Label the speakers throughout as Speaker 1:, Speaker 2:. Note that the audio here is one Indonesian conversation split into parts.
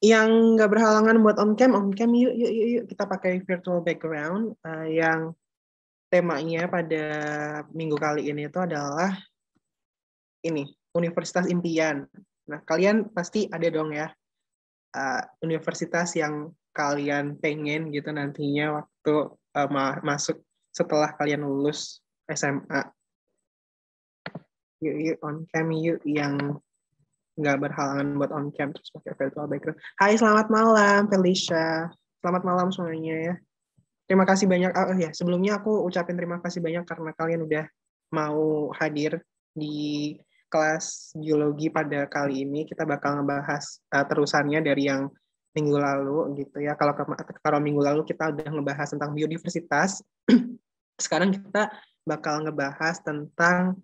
Speaker 1: Yang nggak berhalangan buat on cam yuk kita pakai virtual background yang temanya pada minggu kali ini itu adalah ini Universitas Impian. Nah, kalian pasti ada dong ya universitas yang kalian pengen gitu nantinya waktu masuk setelah kalian lulus SMA. Yuk on cam yuk yang nggak berhalangan buat on cam terus pakai virtual background. Hai, selamat malam Felicia. Selamat malam semuanya ya. Terima kasih banyak. Oh ya, sebelumnya aku ucapin terima kasih banyak karena kalian udah mau hadir di kelas biologi pada kali ini. Kita bakal ngebahas terusannya dari yang minggu lalu gitu ya. Kalau minggu lalu kita udah ngebahas tentang biodiversitas, sekarang kita bakal ngebahas tentang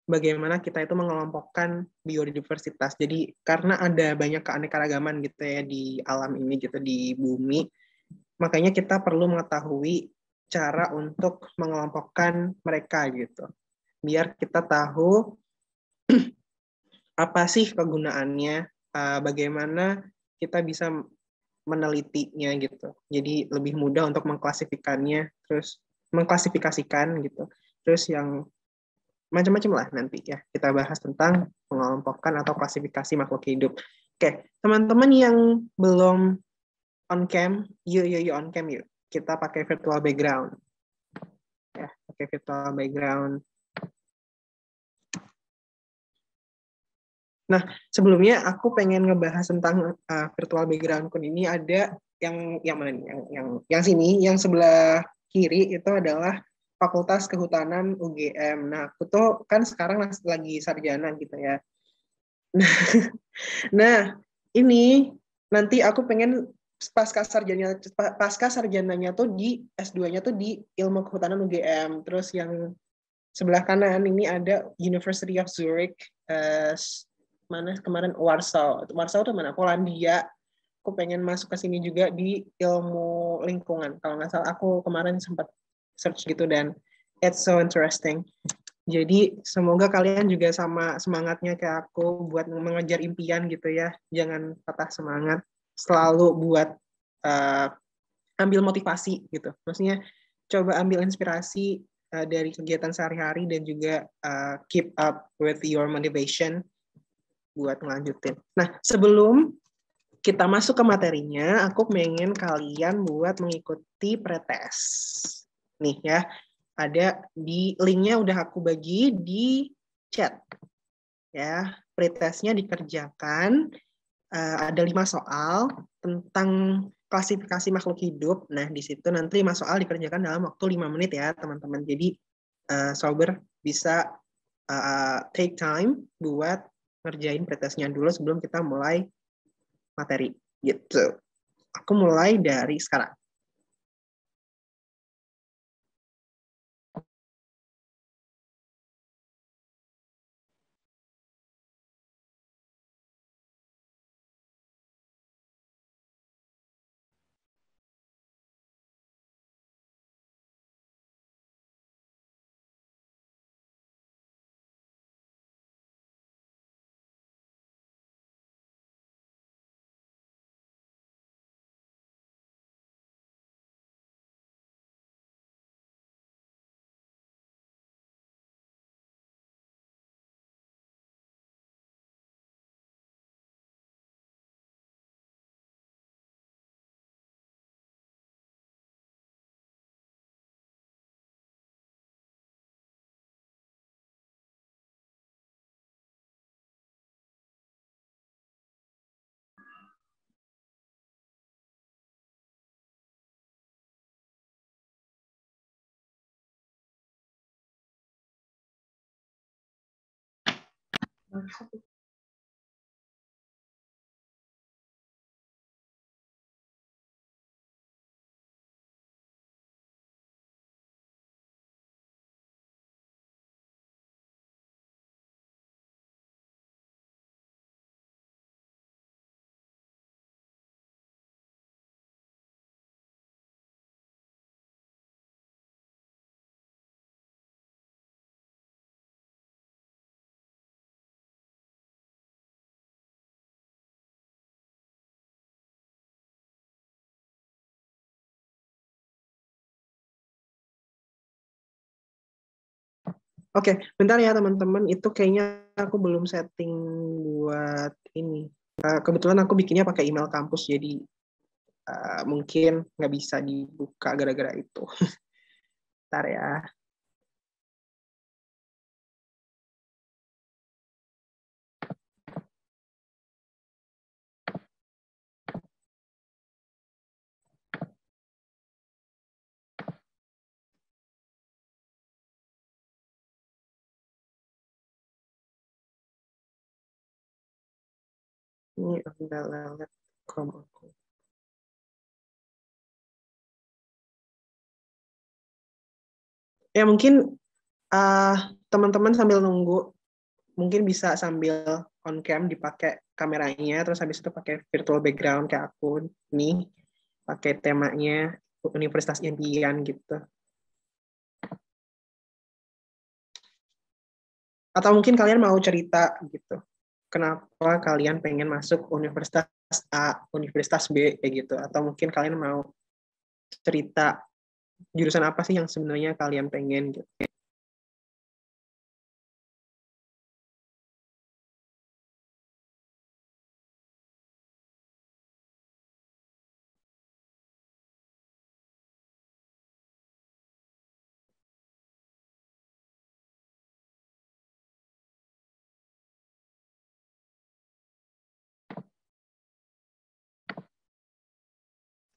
Speaker 1: bagaimana kita itu mengelompokkan biodiversitas. Jadi karena ada banyak keanekaragaman gitu ya di alam ini gitu di bumi, makanya kita perlu mengetahui cara untuk mengelompokkan mereka gitu. Biar kita tahu apa sih kegunaannya, bagaimana kita bisa menelitinya gitu. Jadi lebih mudah untuk mengklasifikasikan gitu. Terus yang macam-macam lah nanti ya kita bahas tentang mengelompokkan atau klasifikasi makhluk hidup. Oke, teman-teman yang belum on cam, yuk on cam yuk. Kita pakai virtual background. Ya, pakai virtual background. Nah, sebelumnya aku pengen ngebahas tentang virtual background ini ada yang mana nih? Yang sini, yang sebelah kiri itu adalah Fakultas Kehutanan UGM. Nah, aku tuh kan sekarang lagi sarjana gitu ya. Nah, ini nanti aku pengen pasca sarjananya tuh di S2-nya tuh di Ilmu Kehutanan UGM. Terus yang sebelah kanan ini ada University of Zurich, mana kemarin Warsaw. Warsaw itu mana? Polandia. Aku pengen masuk ke sini juga di ilmu lingkungan. Kalau nggak salah aku kemarin sempat search gitu dan it's so interesting. Jadi semoga kalian juga sama semangatnya kayak aku buat mengejar impian gitu ya. Jangan patah semangat. Selalu buat uh, ambil motivasi gitu. Maksudnya coba ambil inspirasi dari kegiatan sehari-hari dan juga keep up with your motivation buat ngelanjutin. Nah, sebelum kita masuk ke materinya, aku pengen kalian buat mengikuti pretest. Nih ya, ada di linknya udah aku bagi di chat. Ya, pretestnya dikerjakan. Ada 5 soal tentang klasifikasi makhluk hidup. Nah, di situ nanti 5 soal dikerjakan dalam waktu 5 menit ya, teman-teman. Jadi, sober bisa take time buat ngerjain pretestnya dulu sebelum kita mulai materi. Gitu. Aku mulai dari sekarang. Oke, bentar ya teman-teman. Itu kayaknya aku belum setting buat ini. Kebetulan aku bikinnya pakai email kampus, jadi mungkin nggak bisa dibuka gara-gara itu. Bentar ya. Ini udah lewat Chrome aku. Ya mungkin uh, teman-teman sambil nunggu, mungkin bisa sambil on cam dipakai kameranya, terus habis itu pakai virtual background kayak aku nih, pakai temanya Universitas Impian gitu. Atau mungkin kalian mau cerita gitu, kenapa kalian pengen masuk Universitas A, Universitas B kayak gitu. Atau mungkin kalian mau cerita jurusan apa sih yang sebenarnya kalian pengen gitu.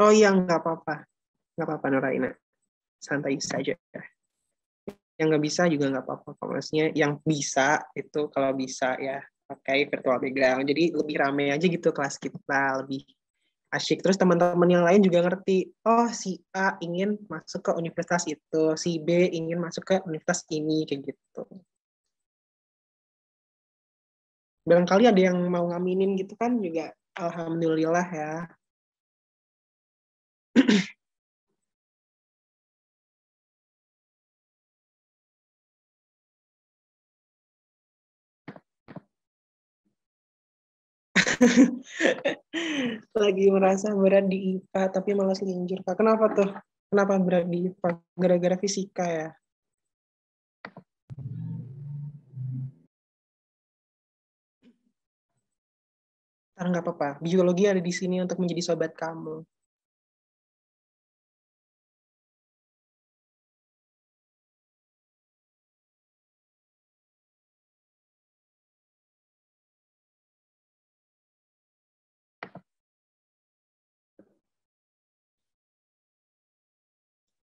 Speaker 1: Oh iya, nggak apa-apa. Nggak apa-apa, Noraina. Santai saja. Yang nggak bisa juga nggak apa-apa. Maksudnya yang bisa itu kalau bisa ya pakai virtual background. Jadi lebih rame aja gitu kelas kita, lebih asyik. Terus teman-teman yang lain juga ngerti, oh si A ingin masuk ke universitas itu, si B ingin masuk ke universitas ini, kayak gitu. Barangkali ada yang mau ngaminin gitu kan juga, alhamdulillah ya. Lagi merasa berat di IPA tapi malah selinjur. Kak. Kenapa tuh? Kenapa berat di IPA? Gara-gara fisika ya? Ntar nggak apa-apa. Biologi ada di sini untuk menjadi sobat kamu.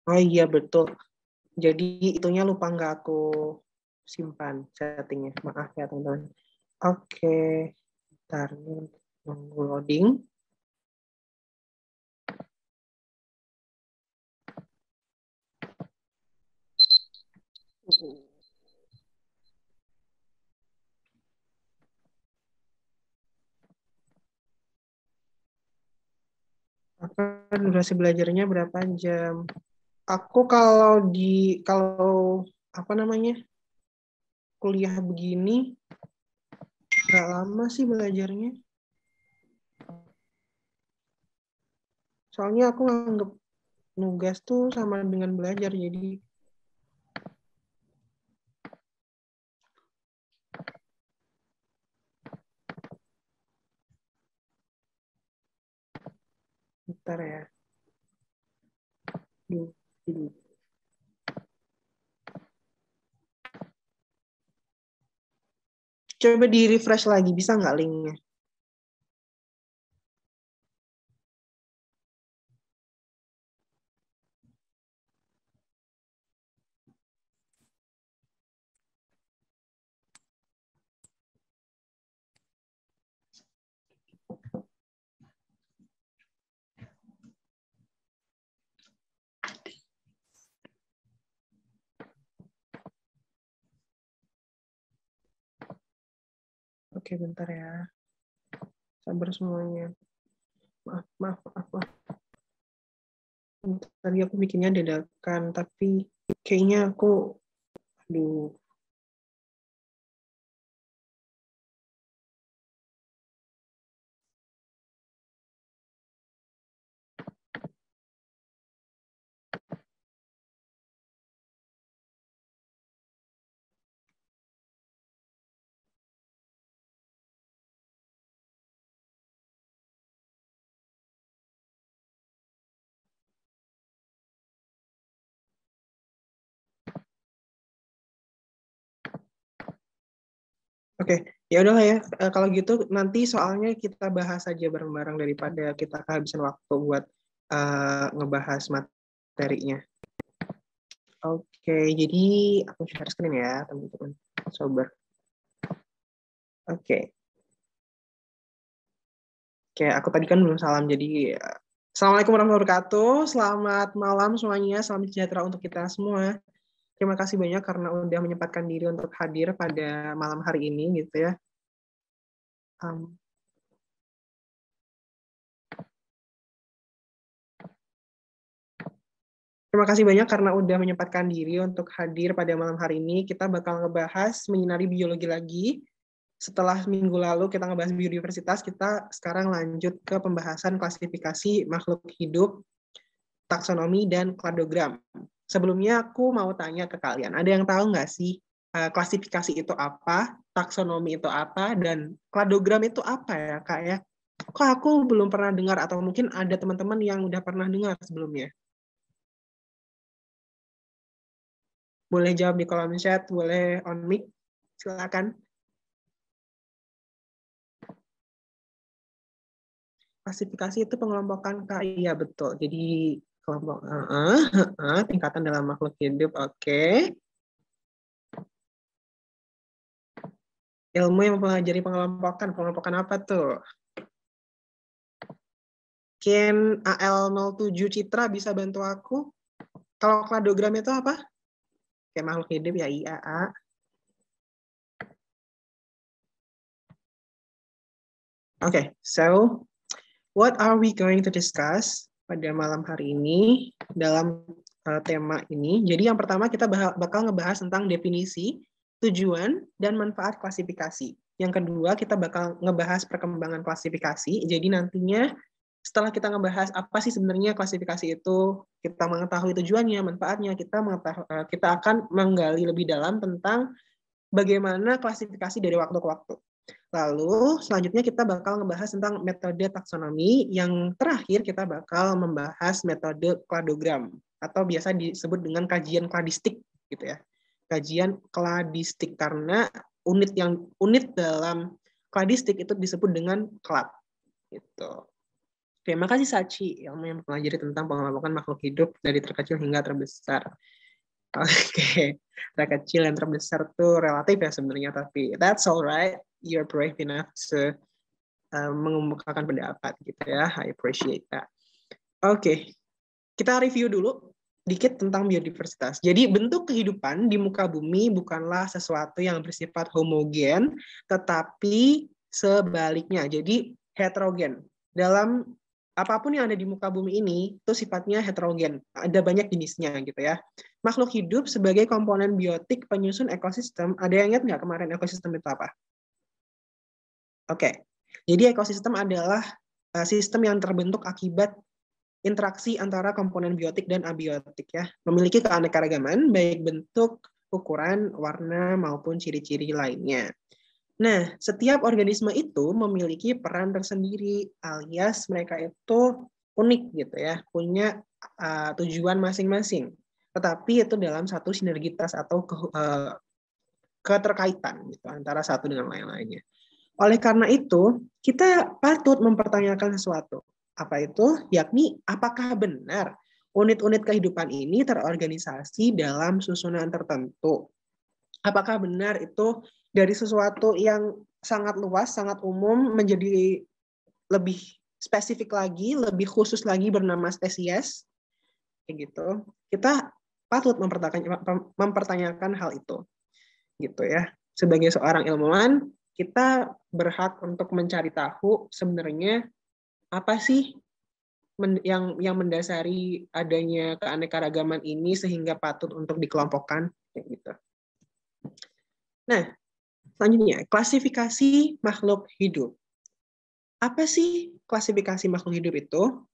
Speaker 1: Oh iya betul. Jadi itunya lupa nggak aku simpan settingnya. Maaf ya teman-teman. Oke, ntar nunggu loading. Apa durasi belajarnya berapa jam? Aku kalau apa namanya kuliah begini nggak lama sih belajarnya. Soalnya aku nganggep nugas tuh sama dengan belajar. Jadi bentar ya. Duh, duh. Coba di refresh lagi bisa nggak linknya? Oke, bentar ya. Sabar semuanya. Maaf, maaf, maaf, maaf. Tadi aku bikinnya dadakan, tapi kayaknya aku, aduh, Oke, ya udahlah ya. Kalau gitu nanti soalnya kita bahas aja bareng-bareng daripada kita kehabisan waktu buat ngebahas materinya. Oke, jadi aku share screen ya, teman-teman. Sober. Oke. Oke, aku tadi kan belum salam, jadi Assalamualaikum warahmatullahi wabarakatuh. Selamat malam semuanya, salam sejahtera untuk kita semua. Terima kasih banyak karena udah menyempatkan diri untuk hadir pada malam hari ini gitu ya. Terima kasih banyak karena udah menyempatkan diri untuk hadir pada malam hari ini. Kita bakal ngebahas menyinari biologi lagi. Setelah minggu lalu kita ngebahas biodiversitas, kita sekarang lanjut ke pembahasan klasifikasi makhluk hidup, taksonomi, dan kladogram. Sebelumnya aku mau tanya ke kalian, ada yang tahu nggak sih klasifikasi itu apa, taksonomi itu apa, dan kladogram itu apa ya, Kak ya? Kok aku belum pernah dengar, atau mungkin ada teman-teman yang udah pernah dengar sebelumnya? Boleh jawab di kolom chat, boleh on mic, silakan. Klasifikasi itu pengelompokan, Kak. Iya, betul. Jadi kelompok tingkatan dalam makhluk hidup. Oke. Ilmu yang mempelajari pengelompokan. Pengelompokan apa tuh? Mungkin AL07 Citra bisa bantu aku? Kalau kladogram itu apa? Kayak makhluk hidup ya, IAA. Okay, so what are we going to discuss pada malam hari ini dalam tema ini? Jadi yang pertama kita bakal ngebahas tentang definisi, tujuan, dan manfaat klasifikasi. Yang kedua kita bakal ngebahas perkembangan klasifikasi. Jadi nantinya setelah kita ngebahas apa sih sebenarnya klasifikasi itu, kita mengetahui tujuannya, manfaatnya, kita akan menggali lebih dalam tentang bagaimana klasifikasi dari waktu ke waktu. Lalu selanjutnya kita bakal ngebahas tentang metode taksonomi. Yang terakhir kita bakal membahas metode kladogram atau biasa disebut dengan kajian kladistik gitu ya. Kajian kladistik karena unit dalam kladistik itu disebut dengan klad gitu. Oke, makasih Sachi yang mempelajari tentang pengelompokan makhluk hidup dari terkecil hingga terbesar. Oke, terkecil dan terbesar tuh relatif ya sebenarnya, tapi that's alright. You're brave enough to mengemukakan pendapat gitu ya. I appreciate that. Oke, kita review dulu dikit tentang biodiversitas. Jadi bentuk kehidupan di muka bumi bukanlah sesuatu yang bersifat homogen, tetapi sebaliknya. Jadi heterogen. Dalam apapun yang ada di muka bumi ini itu sifatnya heterogen. Ada banyak jenisnya gitu ya. Makhluk hidup sebagai komponen biotik penyusun ekosistem. Ada yang ingat nggak kemarin ekosistem itu apa? Oke. Jadi ekosistem adalah sistem yang terbentuk akibat interaksi antara komponen biotik dan abiotik ya, memiliki keanekaragaman baik bentuk, ukuran, warna maupun ciri-ciri lainnya. Nah, setiap organisme itu memiliki peran tersendiri alias mereka itu unik gitu ya, punya tujuan masing-masing. Tetapi itu dalam satu sinergitas atau keterkaitan gitu antara satu dengan lain-lainnya. Oleh karena itu, kita patut mempertanyakan sesuatu. Apa itu? Yakni, apakah benar unit-unit kehidupan ini terorganisasi dalam susunan tertentu? Apakah benar itu dari sesuatu yang sangat luas, sangat umum, menjadi lebih spesifik lagi, lebih khusus lagi bernama spesies? Kayak gitu. Kita patut mempertanyakan hal itu. Gitu ya. Sebagai seorang ilmuwan, kita berhak untuk mencari tahu sebenarnya apa sih yang mendasari adanya keanekaragaman ini sehingga patut untuk dikelompokkan gitu. Nah, selanjutnya klasifikasi makhluk hidup. Apa sih klasifikasi makhluk hidup itu?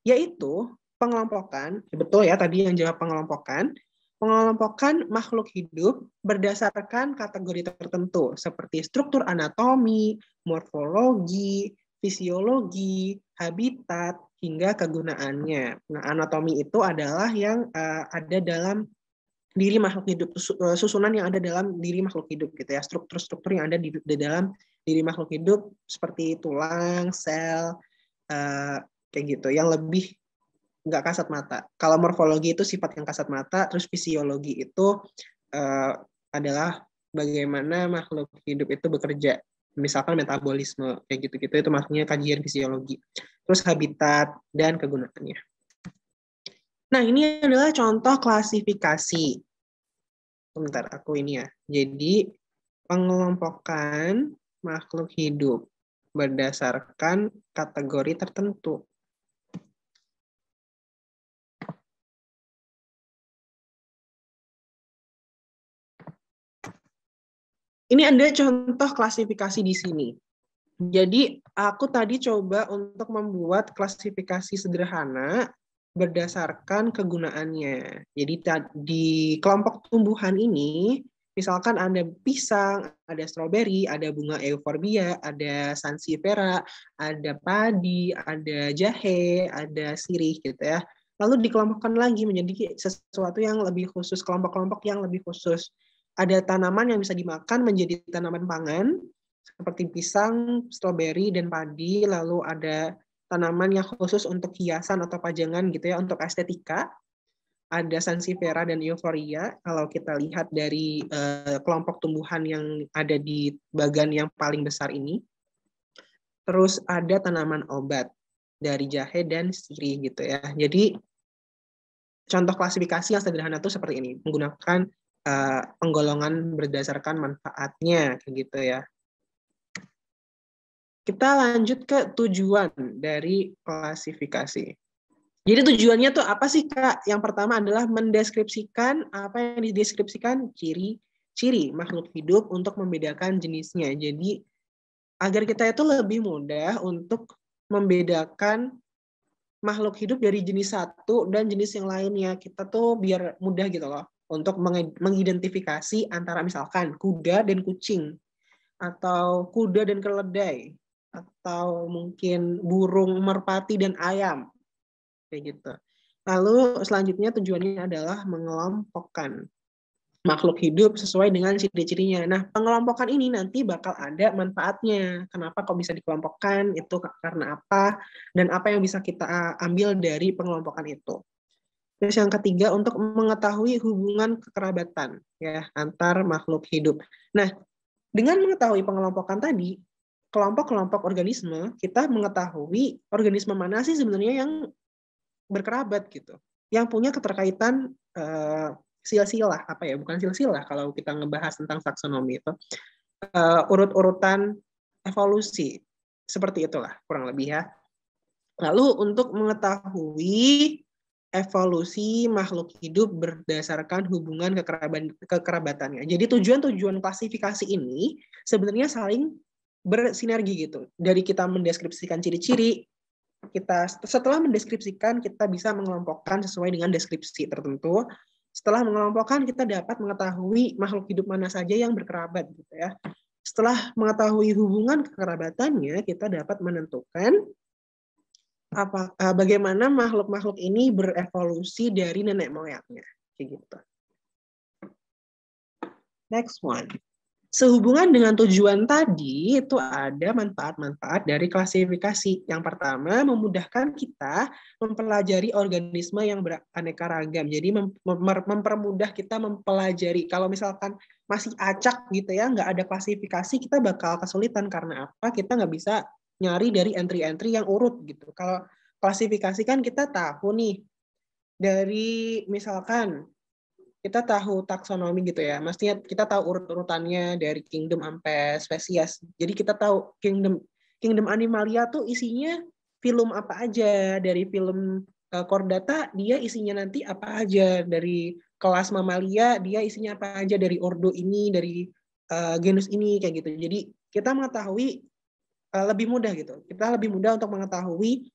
Speaker 1: Yaitu pengelompokan, betul ya tadi yang jawab pengelompokan makhluk hidup berdasarkan kategori tertentu seperti struktur anatomi, morfologi, fisiologi, habitat, hingga kegunaannya. Nah, anatomi itu adalah yang ada dalam diri makhluk hidup, susunan yang ada dalam diri makhluk hidup gitu ya, struktur-struktur yang ada di dalam diri makhluk hidup seperti tulang, sel, kayak gitu, yang lebih nggak kasat mata. Kalau morfologi itu sifat yang kasat mata, terus fisiologi itu adalah bagaimana makhluk hidup itu bekerja, misalkan metabolisme kayak gitu-gitu, itu maksudnya kajian fisiologi. Terus habitat dan kegunaannya. Nah, ini adalah contoh klasifikasi. Sebentar, aku ini ya. Jadi, pengelompokan makhluk hidup berdasarkan kategori tertentu. Ini ada contoh klasifikasi di sini. Jadi, aku tadi coba untuk membuat klasifikasi sederhana berdasarkan kegunaannya. Jadi di kelompok tumbuhan ini, misalkan ada pisang, ada stroberi, ada bunga euforbia, ada sansevieria, ada padi, ada jahe, ada sirih gitu ya. Lalu dikelompokkan lagi menjadi sesuatu yang lebih khusus, kelompok-kelompok yang lebih khusus. Ada tanaman yang bisa dimakan menjadi tanaman pangan, seperti pisang, stroberi, dan padi. Lalu ada tanaman yang khusus untuk hiasan atau pajangan gitu ya, untuk estetika. Ada sansevieria dan euphorbia. Kalau kita lihat dari kelompok tumbuhan yang ada di bagian yang paling besar ini. Terus ada tanaman obat dari jahe dan sirih gitu ya. Jadi contoh klasifikasi yang sederhana itu seperti ini, menggunakan penggolongan berdasarkan manfaatnya kayak gitu ya. Kita lanjut ke tujuan dari klasifikasi. Jadi tujuannya tuh apa sih, Kak? Yang pertama adalah mendeskripsikan apa yang dideskripsikan, ciri-ciri makhluk hidup untuk membedakan jenisnya. Jadi agar kita itu lebih mudah untuk membedakan makhluk hidup dari jenis satu dan jenis yang lainnya. Kita tuh biar mudah gitu loh untuk mengidentifikasi antara misalkan kuda dan kucing, atau kuda dan keledai, atau mungkin burung merpati dan ayam, kayak gitu. Lalu selanjutnya tujuannya adalah mengelompokkan makhluk hidup sesuai dengan ciri-cirinya. Nah, pengelompokan ini nanti bakal ada manfaatnya. Kenapa kok bisa dikelompokkan, itu karena apa, dan apa yang bisa kita ambil dari pengelompokan itu. Terus yang ketiga, untuk mengetahui hubungan kekerabatan ya antar makhluk hidup. Nah, dengan mengetahui pengelompokan tadi, kelompok-kelompok organisme, kita mengetahui organisme mana sih sebenarnya yang berkerabat gitu, yang punya keterkaitan silsilah, apa ya, bukan silsilah kalau kita ngebahas tentang taksonomi itu, urut-urutan evolusi, seperti itulah kurang lebih ya. Lalu untuk mengetahui evolusi makhluk hidup berdasarkan hubungan kekerabatannya. Jadi tujuan-tujuan klasifikasi ini sebenarnya saling bersinergi gitu. Dari kita mendeskripsikan ciri-ciri, kita setelah mendeskripsikan kita bisa mengelompokkan sesuai dengan deskripsi tertentu. Setelah mengelompokkan kita dapat mengetahui makhluk hidup mana saja yang berkerabat gitu ya. Setelah mengetahui hubungan kekerabatannya, kita dapat menentukan bagaimana makhluk-makhluk ini berevolusi dari nenek moyangnya, kayak gitu. Next one. Sehubungan dengan tujuan tadi, itu ada manfaat-manfaat dari klasifikasi. Yang pertama, memudahkan kita mempelajari organisme yang beraneka ragam. Jadi mempermudah kita mempelajari. Kalau misalkan masih acak gitu ya, nggak ada klasifikasi, kita bakal kesulitan. Karena apa? Kita nggak bisa nyari dari entry-entry yang urut gitu. Kalau klasifikasi kan kita tahu nih, dari misalkan kita tahu taksonomi gitu ya, maksudnya kita tahu urut-urutannya dari kingdom sampai spesies. Jadi kita tahu kingdom animalia tuh isinya filum apa aja, dari filum chordata dia isinya nanti apa aja, dari kelas mamalia dia isinya apa aja, dari ordo ini, dari genus ini, kayak gitu. Jadi kita mengetahui lebih mudah gitu. Kita lebih mudah untuk mengetahui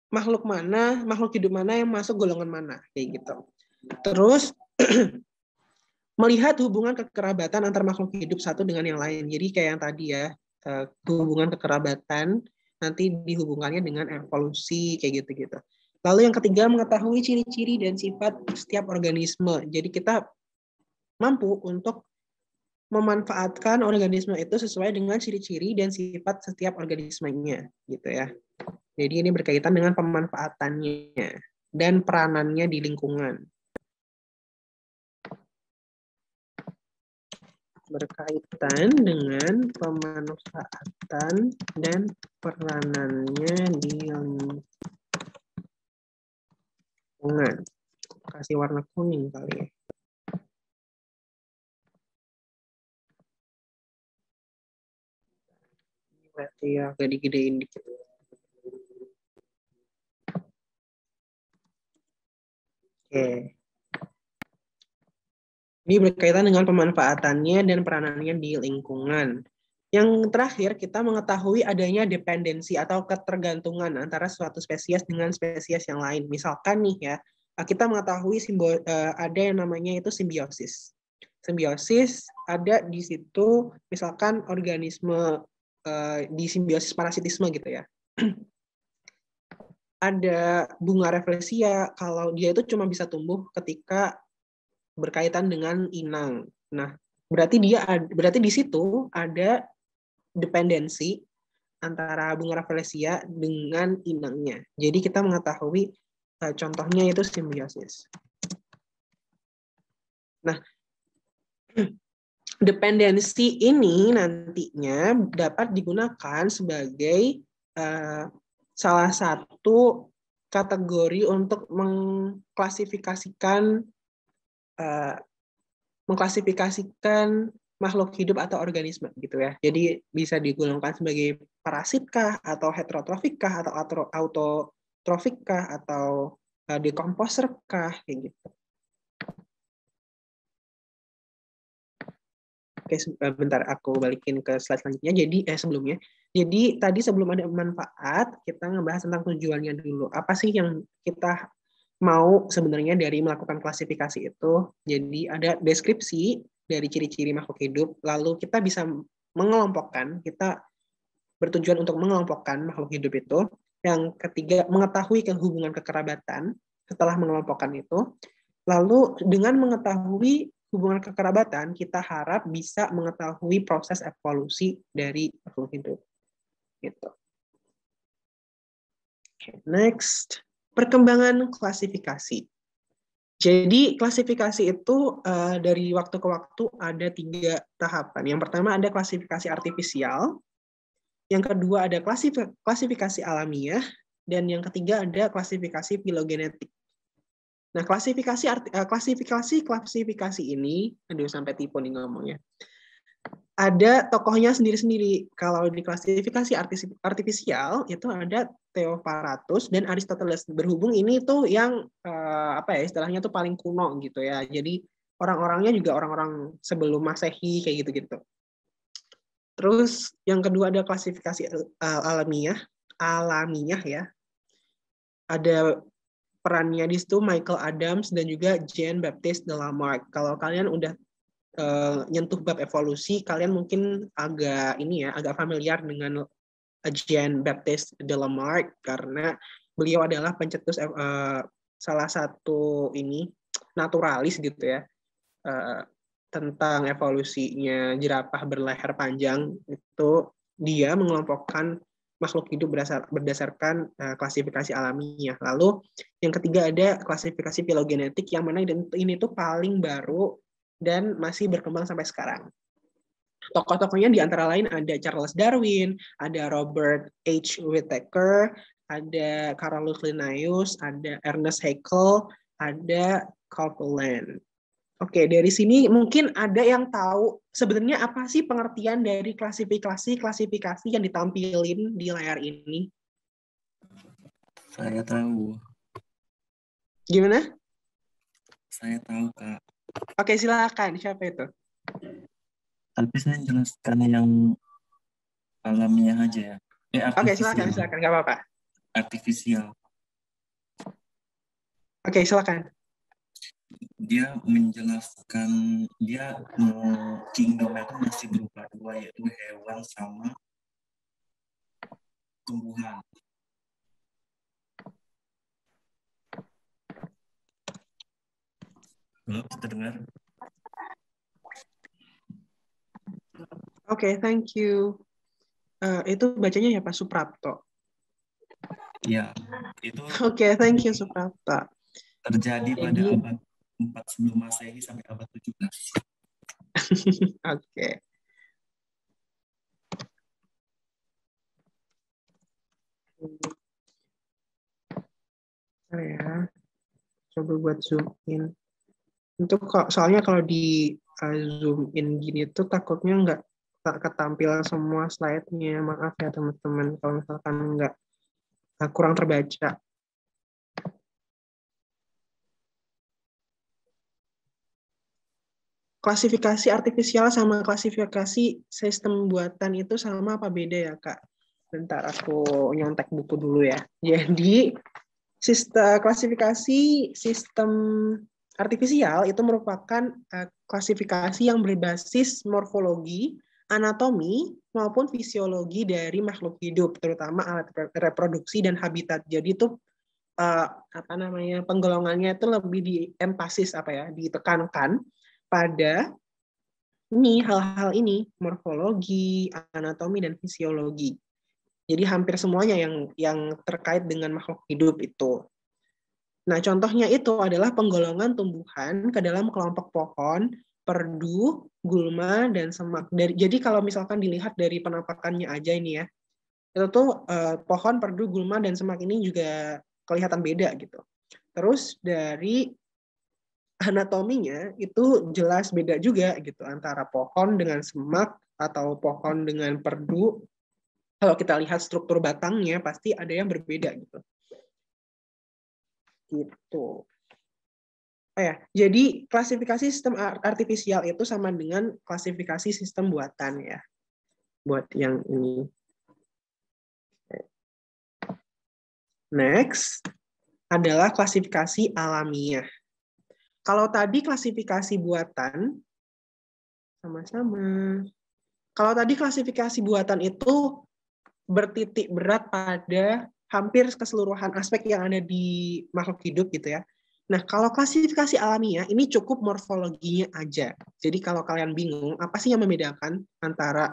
Speaker 1: makhluk mana, makhluk hidup mana yang masuk golongan mana, kayak gitu. Terus melihat hubungan kekerabatan antar makhluk hidup satu dengan yang lain. Jadi kayak yang tadi ya, hubungan kekerabatan nanti dihubungannya dengan evolusi kayak gitu-gitu. Lalu yang ketiga, mengetahui ciri-ciri dan sifat setiap organisme. Jadi kita mampu untuk memanfaatkan organisme itu sesuai dengan ciri-ciri dan sifat setiap organismenya, gitu ya. Jadi ini berkaitan dengan pemanfaatannya dan peranannya di lingkungan. Berkaitan dengan pemanfaatan dan peranannya di lingkungan. Kasih warna kuning kali ya. Berarti ya agak digedein dikit. Oke. Ini berkaitan dengan pemanfaatannya dan peranannya di lingkungan. Yang terakhir, kita mengetahui adanya dependensi atau ketergantungan antara suatu spesies dengan spesies yang lain. Misalkan nih ya, kita mengetahui ada yang namanya itu simbiosis. Simbiosis ada di situ, misalkan organisme di simbiosis parasitisme gitu ya. Ada bunga rafflesia, kalau dia itu cuma bisa tumbuh ketika berkaitan dengan inang. Nah, berarti di situ ada dependensi antara bunga rafflesia dengan inangnya. Jadi kita mengetahui contohnya itu simbiosis. Nah, dependensi ini nantinya dapat digunakan sebagai salah satu kategori untuk mengklasifikasikan makhluk hidup atau organisme gitu ya. Jadi bisa digolongkan sebagai parasit kah atau heterotrofik kah atau autotrofik kah atau decomposer kah kayak gitu. Oke, bentar aku balikin ke slide selanjutnya. Jadi sebelumnya. Jadi tadi sebelum ada manfaat, kita ngebahas tentang tujuannya dulu. Apa sih yang kita mau sebenarnya dari melakukan klasifikasi itu? Jadi ada deskripsi dari ciri-ciri makhluk hidup, lalu kita bisa mengelompokkan, kita bertujuan untuk mengelompokkan makhluk hidup itu. Yang ketiga, mengetahui hubungan kekerabatan setelah mengelompokkan itu. Lalu dengan mengetahui hubungan kekerabatan, kita harap bisa mengetahui proses evolusi dari makhluk hidup. Gitu. Okay, next, perkembangan klasifikasi. Jadi klasifikasi itu dari waktu ke waktu ada 3 tahapan. Yang pertama ada klasifikasi artifisial, yang kedua ada klasifikasi alamiah, dan yang ketiga ada klasifikasi filogenetik. Nah, klasifikasi ini, aduh sampai tipu nih ngomongnya. Ada tokohnya sendiri-sendiri. Kalau di klasifikasi artifisial itu ada Theophrastus dan Aristoteles. Berhubung ini tuh yang istilahnya tuh paling kuno gitu ya. Jadi orang-orangnya juga orang-orang sebelum Masehi kayak gitu-gitu. Terus yang kedua ada klasifikasi alamiah ya. Ada perannya di situ Michael Adams dan juga Jean-Baptiste de Lamarck. Kalau kalian udah nyentuh bab evolusi, kalian mungkin agak familiar dengan Jean-Baptiste de Lamarck karena beliau adalah pencetus salah satu naturalis gitu ya, tentang evolusinya jerapah berleher panjang. Itu dia mengelompokkan makhluk hidup berdasarkan klasifikasi alamiah. Lalu yang ketiga ada klasifikasi filogenetik yang mana ini tuh paling baru dan masih berkembang sampai sekarang. Tokoh-tokohnya di antara lain ada Charles Darwin, ada Robert H. Whittaker, ada Carolus Linnaeus, ada Ernest Haeckel, ada Copeland. Oke, dari sini mungkin ada yang tahu sebenarnya apa sih pengertian dari klasifikasi yang ditampilin di layar ini?
Speaker 2: Saya tahu.
Speaker 1: Gimana?
Speaker 2: Saya tahu, Kak.
Speaker 1: Oke, silakan. Siapa itu?
Speaker 2: Tapi saya jelaskan yang alamiah aja ya.
Speaker 1: Oke, silakan. Nggak apa-apa.
Speaker 2: Artifisial.
Speaker 1: Oke, silakan.
Speaker 2: Dia menjelaskan kingdom itu masih berupa dua, yaitu hewan sama tumbuhan. Halo, terdengar?
Speaker 1: Oke, thank you. Itu bacanya ya Pak Suprapto.
Speaker 2: Ya, itu
Speaker 1: Oke, thank you Suprapto.
Speaker 2: terjadi pada
Speaker 1: Jadi,
Speaker 2: abad 4 sebelum Masehi sampai abad 17.
Speaker 1: oke. Ya, coba buat zoom in. Untuk soalnya kalau di zoom in gini tuh takutnya nggak ketampil semua slide-nya. Maaf ya teman-teman kalau misalkan nggak kurang terbaca. Klasifikasi artifisial sama klasifikasi sistem buatan itu sama apa beda ya, Kak? Bentar aku nyontek buku dulu ya. Jadi, klasifikasi sistem artifisial itu merupakan klasifikasi yang berbasis morfologi, anatomi, maupun fisiologi dari makhluk hidup, terutama alat reproduksi dan habitat. Jadi itu penggolongannya itu lebih diempasis ditekankan pada hal-hal ini, morfologi, anatomi, dan fisiologi. Jadi hampir semuanya yang terkait dengan makhluk hidup itu. Nah, contohnya itu adalah penggolongan tumbuhan ke dalam kelompok pohon, perdu, gulma, dan semak. Jadi kalau misalkan dilihat dari penampakannya aja ini ya, itu tuh pohon, perdu, gulma, dan semak ini juga kelihatan beda gitu. Terus dari anatominya itu jelas beda juga gitu antara pohon dengan semak atau pohon dengan perdu. Kalau kita lihat struktur batangnya pasti ada yang berbeda gitu. Gitu. Jadi klasifikasi sistem artifisial itu sama dengan klasifikasi sistem buatan ya. Buat yang ini. Next adalah klasifikasi alamiah. Kalau tadi klasifikasi buatan sama-sama. Kalau tadi klasifikasi buatan itu bertitik berat pada hampir keseluruhan aspek yang ada di makhluk hidup gitu ya. Nah, kalau klasifikasi alamiah ini cukup morfologinya aja. Jadi kalau kalian bingung apa sih yang membedakan antara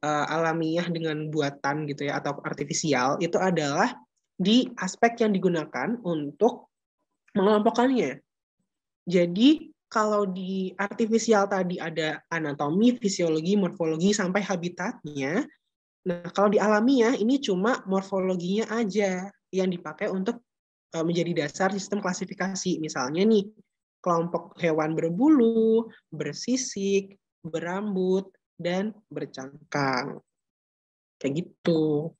Speaker 1: alamiah dengan buatan gitu ya atau artifisial, itu adalah di aspek yang digunakan untuk mengelompokkannya. Jadi kalau di artifisial tadi ada anatomi, fisiologi, morfologi sampai habitatnya. Nah, kalau di alamiah ini cuma morfologinya aja yang dipakai untuk menjadi dasar sistem klasifikasi. Misalnya nih, kelompok hewan berbulu, bersisik, berambut, dan bercangkang. Kayak gitu.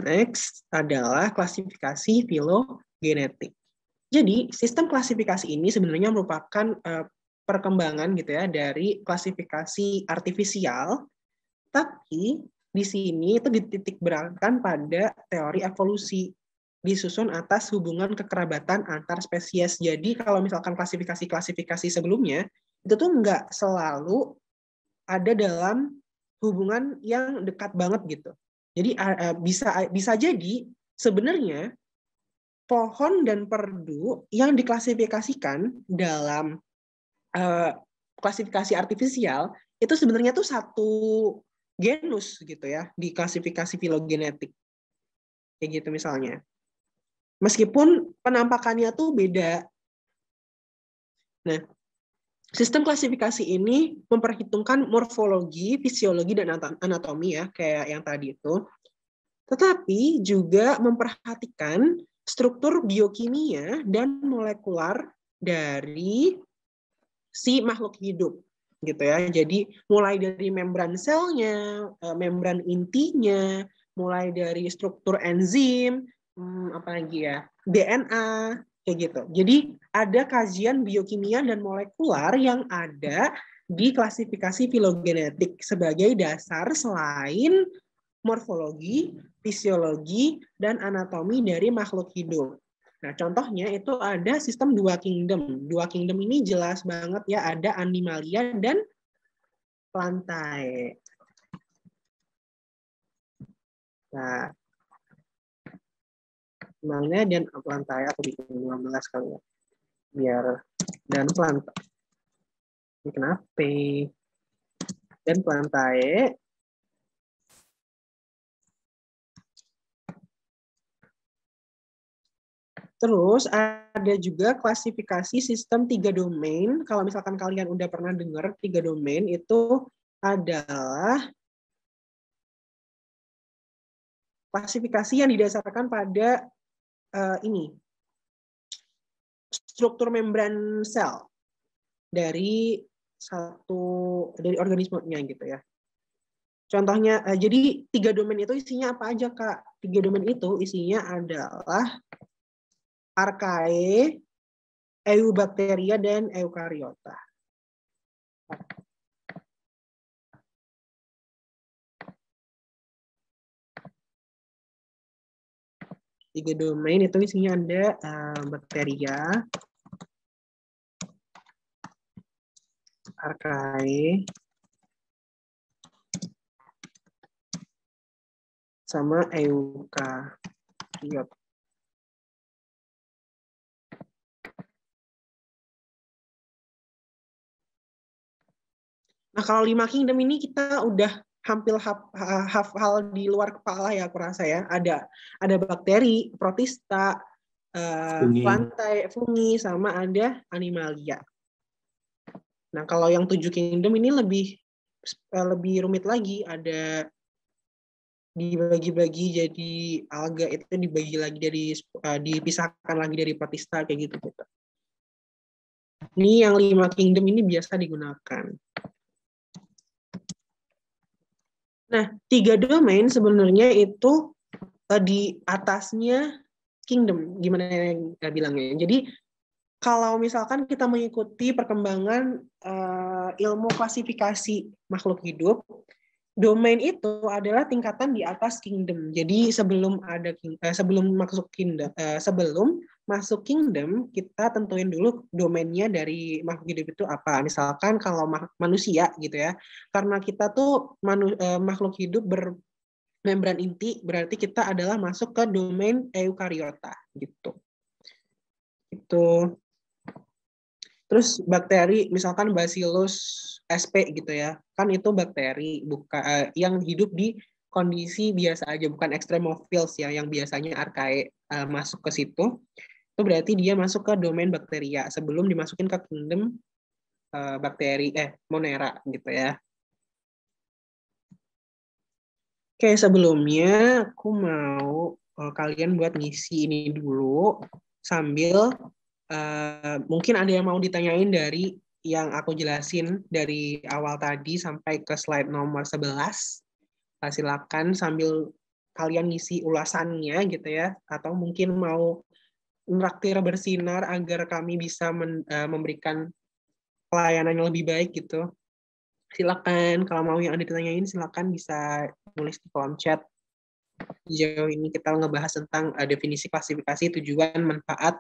Speaker 1: Next adalah klasifikasi filogenetik. Jadi, sistem klasifikasi ini sebenarnya merupakan perkembangan gitu ya dari klasifikasi artifisial, tapi di sini itu dititik beratkan pada teori evolusi, disusun atas hubungan kekerabatan antar spesies. Jadi kalau misalkan klasifikasi-klasifikasi sebelumnya, itu tuh nggak selalu ada dalam hubungan yang dekat banget gitu. Jadi bisa jadi sebenarnya pohon dan perdu yang diklasifikasikan dalam klasifikasi artifisial itu sebenarnya tuh satu genus gitu ya di klasifikasi filogenetik kayak gitu misalnya. Meskipun penampakannya tuh beda. Nah, sistem klasifikasi ini memperhitungkan morfologi, fisiologi, dan anatomi ya kayak yang tadi itu. Tetapi juga memperhatikan struktur biokimia dan molekular dari si makhluk hidup gitu ya. Jadi mulai dari membran selnya, membran intinya, mulai dari struktur enzim, apalagi ya, DNA kayak gitu. Jadi ada kajian biokimia dan molekular yang ada di klasifikasi filogenetik sebagai dasar selain morfologi, fisiologi, dan anatomi dari makhluk hidup. Nah, contohnya itu ada sistem dua kingdom. Dua kingdom ini jelas banget ya, ada animalia dan plantae. Nah, animalia dan plantae aku bikin 15 kali ya. biar dan plantae. Ini kenapa? Dan plantae. Terus ada juga klasifikasi sistem 3 domain. Kalau misalkan kalian udah pernah dengar 3 domain itu adalah klasifikasi yang didasarkan pada ini struktur membran sel dari organismenya gitu ya. Contohnya, jadi 3 domain itu isinya apa aja, Kak? 3 domain itu isinya adalah archaea, eubacteria, dan eukaryota. Tiga domain itu isinya ada bakteria, archaea, sama eukaryota. Nah, kalau 5 kingdom ini kita udah hampir hafal di luar kepala ya, aku rasa ya. Ada bakteri, protista, plantae, fungi, sama ada animalia. Nah, kalau yang 7 kingdom ini lebih rumit lagi. Ada dibagi-bagi jadi alga, itu dibagi lagi dipisahkan lagi dari protista kayak gitu. Ini yang 5 kingdom ini biasa digunakan. Nah, 3 domain sebenarnya itu di atasnya kingdom, gimana yang bilangnya. Jadi kalau misalkan kita mengikuti perkembangan ilmu klasifikasi makhluk hidup, domain itu adalah tingkatan di atas kingdom. Jadi sebelum masuk kingdom, kita tentuin dulu domainnya dari makhluk hidup itu apa. Misalkan kalau manusia gitu ya, karena kita tuh makhluk hidup bermembran inti, berarti kita adalah masuk ke domain eukaryota gitu. Itu. Terus bakteri, misalkan Bacillus sp gitu ya, kan itu bakteri yang hidup di kondisi biasa aja, bukan extremophils ya, yang biasanya archaea masuk ke situ. Itu berarti dia masuk ke domain bakteria sebelum dimasukin ke kingdom Monera gitu ya. Oke, sebelumnya aku mau kalian buat ngisi ini dulu sambil mungkin ada yang mau ditanyain dari yang aku jelasin dari awal tadi sampai ke slide nomor 11. Silakan sambil kalian ngisi ulasannya gitu ya, atau mungkin mau nraktir bersinar agar kami bisa memberikan pelayanan yang lebih baik gitu. Silakan, kalau mau yang ada ditanyain silakan bisa nulis di kolom chat. Sejauh ini kita ngebahas tentang definisi klasifikasi, tujuan, manfaat,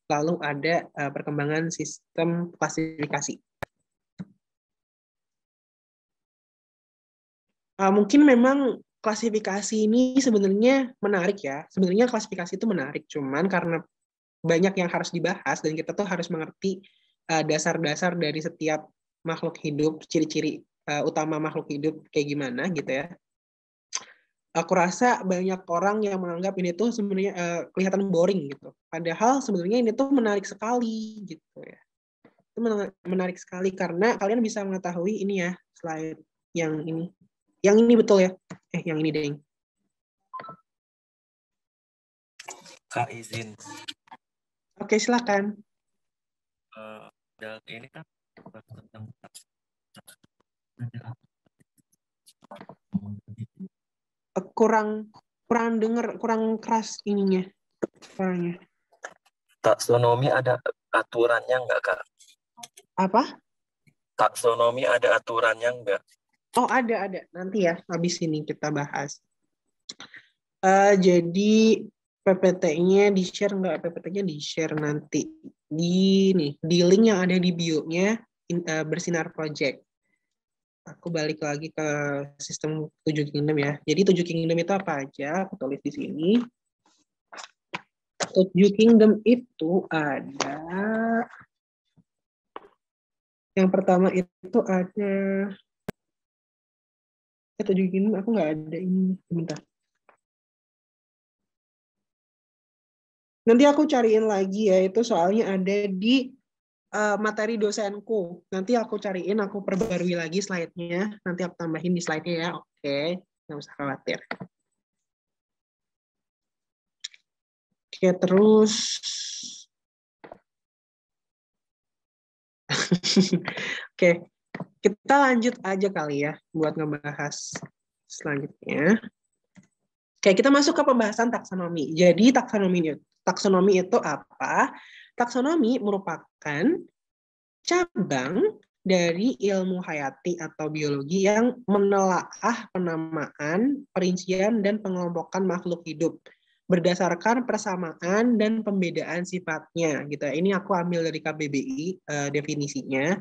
Speaker 1: lalu ada perkembangan sistem klasifikasi. Mungkin memang klasifikasi ini sebenarnya menarik ya. Sebenarnya klasifikasi itu menarik, cuman karena banyak yang harus dibahas dan kita tuh harus mengerti dasar-dasar dari setiap makhluk hidup, ciri-ciri utama makhluk hidup kayak gimana gitu ya. Aku rasa banyak orang yang menganggap ini tuh sebenarnya kelihatan boring gitu. Padahal sebenarnya ini tuh menarik sekali gitu ya. Itu menarik sekali karena kalian bisa mengetahui ini ya, slide yang ini. Yang ini betul ya? Yang ini deh.
Speaker 2: Kak izin.
Speaker 1: Oke, silakan.
Speaker 2: Ini kan tentang
Speaker 1: kurang dengar, kurang keras ininya suaranya.
Speaker 2: Taksonomi ada aturannya nggak, Kak?
Speaker 1: Apa?
Speaker 2: Taksonomi ada aturannya nggak?
Speaker 1: Oh, ada. Nanti ya, habis ini kita bahas. Jadi PPT-nya di-share nggak? PPT-nya di-share nanti di link yang ada di bio-nya Bersinar Project. Aku balik lagi ke sistem 7 kingdom ya. Jadi 7 kingdom itu apa aja? Aku tulis di sini. 7 kingdom itu ada Yang pertama itu ada tujuh gini, aku nggak ada ini. Bentar. Nanti aku cariin lagi ya, itu soalnya ada di materi dosenku. Nanti aku cariin, aku perbarui lagi slide-nya. Nanti aku tambahin di slide-nya ya. Oke, nggak usah khawatir. Oke, terus. Oke, kita lanjut aja kali ya buat ngebahas selanjutnya. Oke, kita masuk ke pembahasan taksonomi. Jadi taksonomi itu apa? Taksonomi merupakan cabang dari ilmu hayati atau biologi yang menelaah penamaan, perincian, dan pengelompokan makhluk hidup berdasarkan persamaan dan pembedaan sifatnya. Gitu. Ini aku ambil dari KBBI definisinya.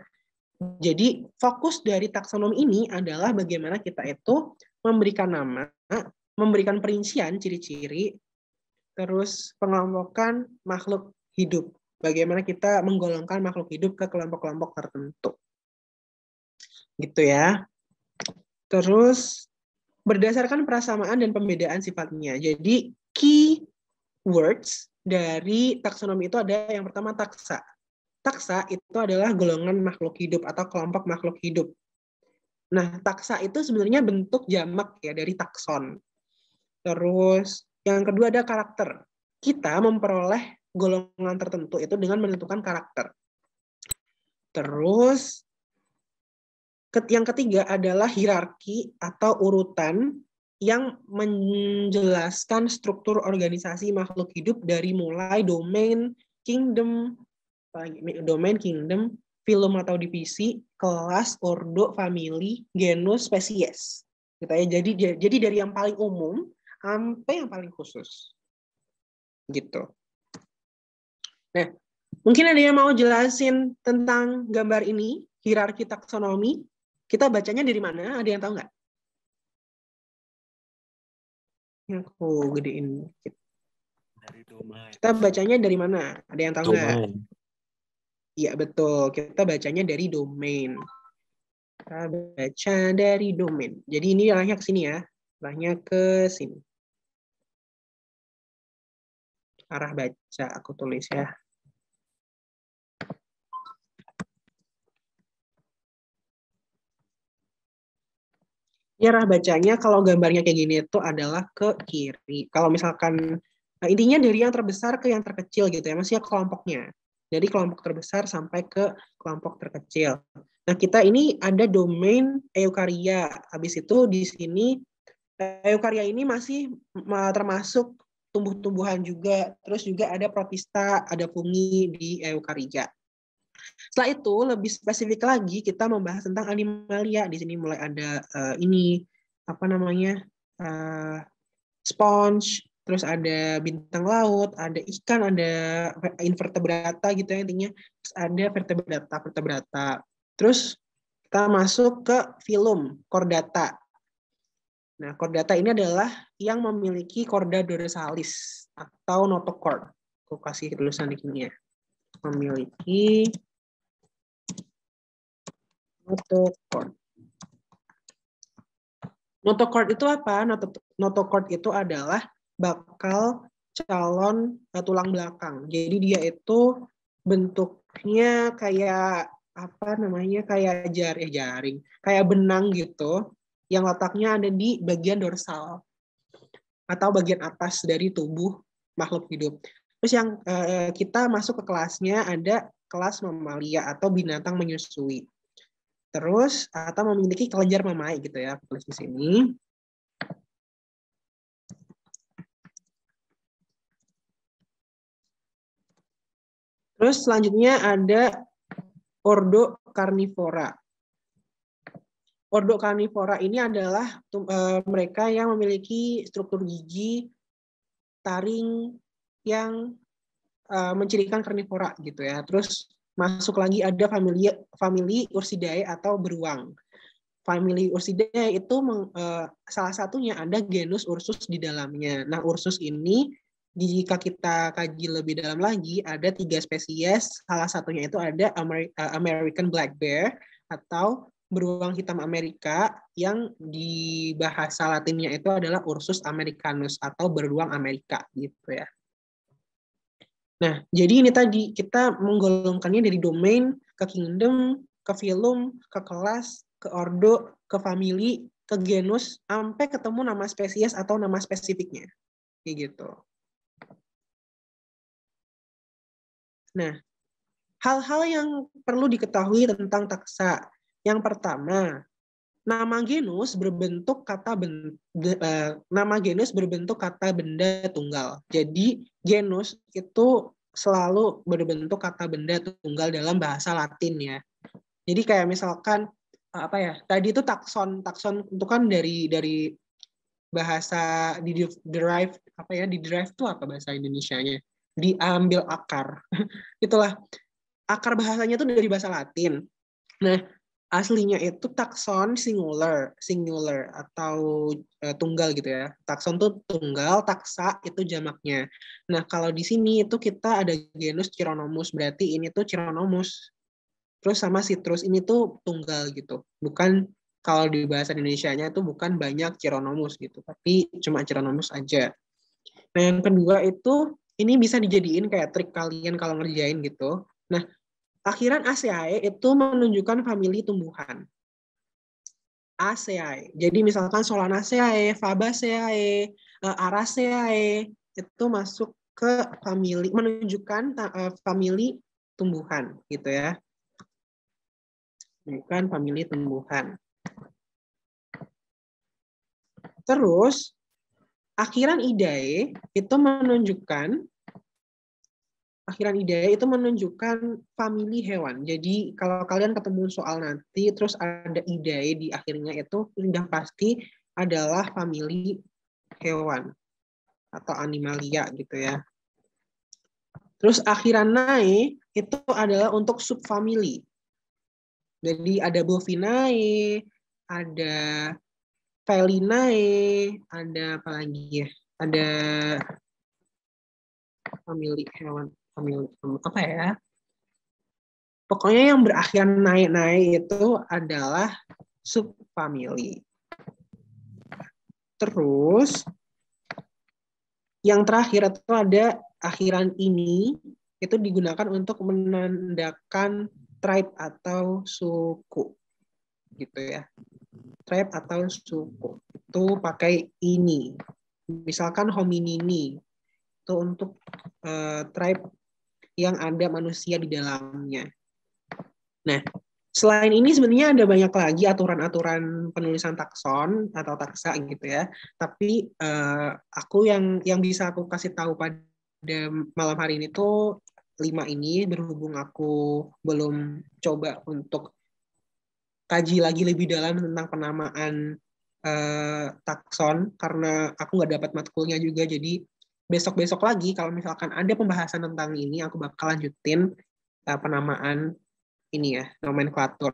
Speaker 1: Jadi fokus dari taksonomi ini adalah bagaimana kita itu memberikan nama, memberikan perincian, ciri-ciri, terus pengelompokan makhluk hidup. Bagaimana kita menggolongkan makhluk hidup ke kelompok-kelompok tertentu. Gitu ya. Terus berdasarkan persamaan dan pembedaan sifatnya. Jadi key words dari taksonomi itu ada yang pertama taksa. Taksa itu adalah golongan makhluk hidup atau kelompok makhluk hidup. Nah, taksa itu sebenarnya bentuk jamak ya dari takson. Terus yang kedua ada karakter. Kita memperoleh golongan tertentu itu dengan menentukan karakter. Terus yang ketiga adalah hierarki atau urutan yang menjelaskan struktur organisasi makhluk hidup dari mulai domain, kingdom, filum atau divisi, kelas, ordo, famili, genus, spesies. Gitu ya. Jadi dari yang paling umum sampai yang paling khusus. Gitu. Nah, mungkin ada yang mau jelasin tentang gambar ini, hierarki taksonomi. Kita bacanya dari mana? Ada yang tahu nggak? Aku gedein.
Speaker 2: Dari domain.
Speaker 1: Kita bacanya dari mana? Ada yang tahu nggak?
Speaker 2: Domain.
Speaker 1: Iya, betul. Kita bacanya dari domain. Kita baca dari domain. Jadi ini arahnya ke sini ya. Arahnya ke sini. Arah baca aku tulis ya. Arah bacanya kalau gambarnya kayak gini itu adalah ke kiri. Kalau misalkan intinya dari yang terbesar ke yang terkecil gitu ya, maksudnya kelompoknya. Dari kelompok terbesar sampai ke kelompok terkecil. Nah, kita ini ada domain eukarya. Habis itu di sini eukarya ini masih termasuk tumbuh-tumbuhan juga. Terus juga ada protista, ada fungi di eukarya. Setelah itu lebih spesifik lagi kita membahas tentang animalia. Di sini mulai ada ini apa namanya sponge, terus ada bintang laut, ada ikan, ada invertebrata gitu ya intinya. Terus ada vertebrata. Terus kita masuk ke filum, chordata. Nah, chordata ini adalah yang memiliki chorda dorsalis atau notochord. Aku kasih tulisan di sini ya. Memiliki notochord. Notochord itu apa? Notochord itu adalah bakal calon tulang belakang. Jadi dia itu bentuknya kayak apa namanya? Kayak jaring, kayak benang gitu yang letaknya ada di bagian dorsal atau bagian atas dari tubuh makhluk hidup. Terus yang kita masuk ke kelasnya ada kelas mamalia atau binatang menyusui. Terus atau memiliki kelenjar memaik gitu ya, tulis di sini. Terus selanjutnya ada ordo carnivora. Ordo carnivora ini adalah mereka yang memiliki struktur gigi taring yang mencirikan karnivora gitu ya. Terus masuk lagi ada famili Ursidae atau beruang. Famili Ursidae itu salah satunya ada genus Ursus di dalamnya. Nah, Ursus ini jika kita kaji lebih dalam lagi, ada 3 spesies. Salah satunya itu ada American Black Bear atau beruang hitam Amerika, yang di bahasa Latinnya itu adalah Ursus americanus atau beruang Amerika gitu ya. Nah, jadi ini tadi kita menggolongkannya dari domain ke kingdom, ke phylum, ke kelas, ke ordo, ke family, ke genus, sampai ketemu nama spesies atau nama spesifiknya. Kayak gitu. Nah, hal-hal yang perlu diketahui tentang taksa. Yang pertama, nama genus berbentuk kata benda tunggal. Jadi genus itu selalu berbentuk kata benda tunggal dalam bahasa Latin ya. Jadi kayak misalkan apa ya? Tadi itu takson itu kan dari bahasa derive apa ya? Di derive itu apa bahasa Indonesianya? Diambil akar. Itulah akar bahasanya itu dari bahasa Latin. Nah, aslinya itu takson singular atau tunggal gitu ya. Takson itu tunggal, taksa itu jamaknya. Nah, kalau di sini itu kita ada genus Chironomus, berarti ini tuh Chironomus. Terus sama citrus ini tuh tunggal gitu. Bukan kalau di bahasa Indonesianya itu bukan banyak Chironomus gitu, tapi cuma Chironomus aja. Nah, yang kedua itu ini bisa dijadiin kayak trik kalian kalau ngerjain gitu. Nah, akhiran ACAE itu menunjukkan famili tumbuhan. ACAE. Jadi misalkan Solanaceae, Fabaceae, Araceae itu masuk ke famili, menunjukkan famili tumbuhan gitu ya. Bukan famili tumbuhan. Terus akhiran idae itu menunjukkan famili hewan. Jadi kalau kalian ketemu soal nanti terus ada idae di akhirnya itu sudah pasti adalah famili hewan atau animalia gitu ya. Terus akhiranae itu adalah untuk subfamili. Jadi ada bovinae, ada felinae, ada apa lagi ya? Ada famili hewan, famili apa ya? Pokoknya yang berakhir naik-naik itu adalah subfamili. Terus yang terakhir itu ada akhiran ini itu digunakan untuk menandakan tribe atau suku gitu ya. Tribe atau suku itu pakai ini. Misalkan hominini itu untuk tribe yang ada manusia di dalamnya. Nah, selain ini sebenarnya ada banyak lagi aturan-aturan penulisan takson atau taksa gitu ya. Tapi aku yang bisa aku kasih tahu pada malam hari ini tuh 5 ini, berhubung aku belum coba untuk kaji lagi lebih dalam tentang penamaan takson karena aku nggak dapat matkulnya juga. Jadi besok-besok lagi kalau misalkan ada pembahasan tentang ini, aku bakal lanjutin penamaan ini ya, nomenklatur.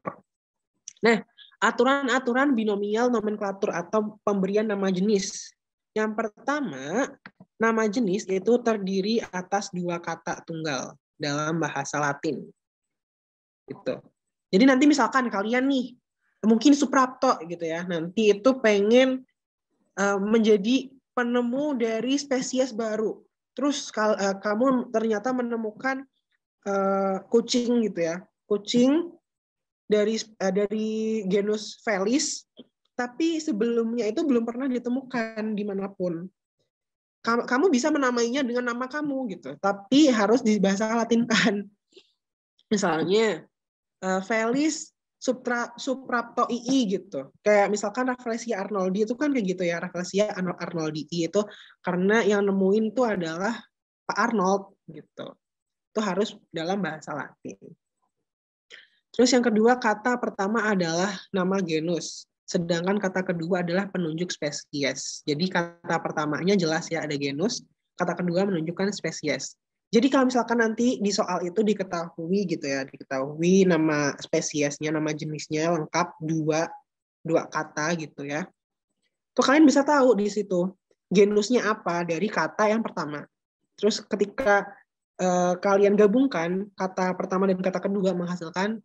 Speaker 1: Nah, aturan-aturan binomial nomenklatur atau pemberian nama jenis. Yang pertama, nama jenis itu terdiri atas 2 kata tunggal dalam bahasa Latin. Gitu. Jadi nanti misalkan kalian nih, mungkin Suprapto gitu ya, nanti itu pengen menjadi penemu dari spesies baru. Terus kamu ternyata menemukan kucing gitu ya, kucing dari genus Felis, tapi sebelumnya itu belum pernah ditemukan dimanapun. Kamu bisa menamainya dengan nama kamu gitu, tapi harus di bahasa Latinkan. Misalnya Felis Supraptoii gitu. Kayak misalkan Rafflesia arnoldii itu kan kayak gitu ya, Rafflesia arnoldii itu karena yang nemuin itu adalah Pak Arnold gitu. Itu harus dalam bahasa Latin. Terus yang kedua, kata pertama adalah nama genus. Sedangkan kata kedua adalah penunjuk spesies. Jadi kata pertamanya jelas ya ada genus, kata kedua menunjukkan spesies. Jadi kalau misalkan nanti di soal itu diketahui gitu ya, diketahui nama spesiesnya, nama jenisnya lengkap dua kata gitu ya. Tuh kalian bisa tahu di situ genusnya apa dari kata yang pertama. Terus ketika kalian gabungkan kata pertama dan kata kedua menghasilkan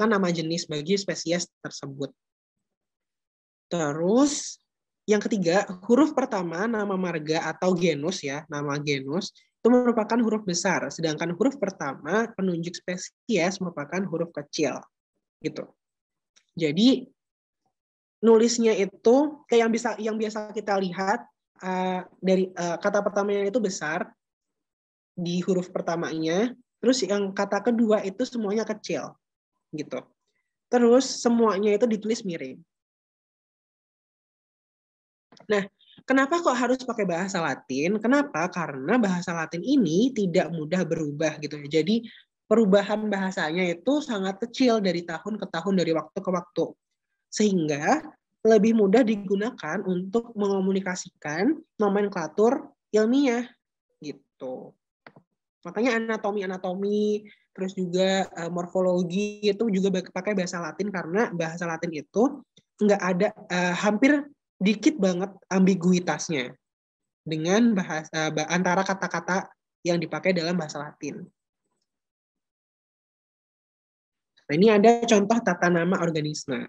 Speaker 1: nama jenis bagi spesies tersebut. Terus yang ketiga, huruf pertama nama marga atau genus ya, nama genus itu merupakan huruf besar, sedangkan huruf pertama penunjuk spesies merupakan huruf kecil. Gitu. Jadi nulisnya itu kayak yang biasa kita lihat dari kata pertamanya itu besar di huruf pertamanya, terus yang kata kedua itu semuanya kecil gitu. Terus semuanya itu ditulis miring. Nah, kenapa kok harus pakai bahasa Latin? Kenapa? Karena bahasa Latin ini tidak mudah berubah gitu. Jadi perubahan bahasanya itu sangat kecil dari tahun ke tahun, dari waktu ke waktu. Sehingga lebih mudah digunakan untuk mengomunikasikan nomenklatur ilmiah gitu. Makanya anatomi, terus juga morfologi itu juga pakai bahasa Latin karena bahasa Latin itu nggak ada hampir dikit banget ambiguitasnya dengan bahasa antara kata-kata yang dipakai dalam bahasa Latin. Nah, ini ada contoh tata nama organisme.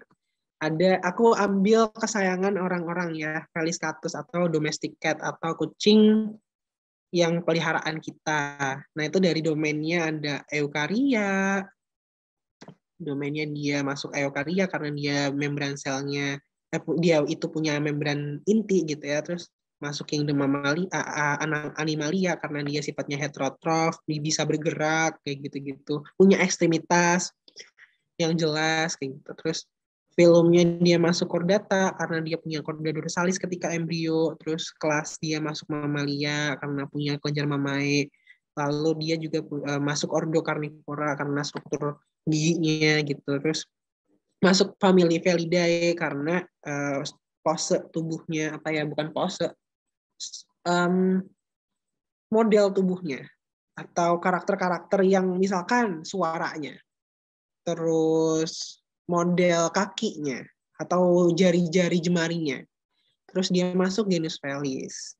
Speaker 1: Aku ambil kesayangan orang-orang ya, Felis catus atau domestic cat atau kucing yang peliharaan kita. Nah, itu dari domainnya ada eukaria. Domainnya dia masuk eukaria karena dia membran selnya dia itu punya membran inti gitu ya. Terus masuk kingdom animalia karena dia sifatnya heterotrof, bisa bergerak kayak gitu-gitu, punya ekstremitas yang jelas kayak gitu. Terus filmnya dia masuk chordata karena dia punya chorda dorsalis ketika embrio. Terus kelas dia masuk mamalia karena punya kelenjar mamae. Lalu dia juga masuk ordo carnivora karena struktur giginya gitu. Terus masuk family Felidae karena pose tubuhnya bukan pose, model tubuhnya atau karakter-karakter yang misalkan suaranya, terus model kakinya atau jari-jari jemarinya. Terus dia masuk genus Felis.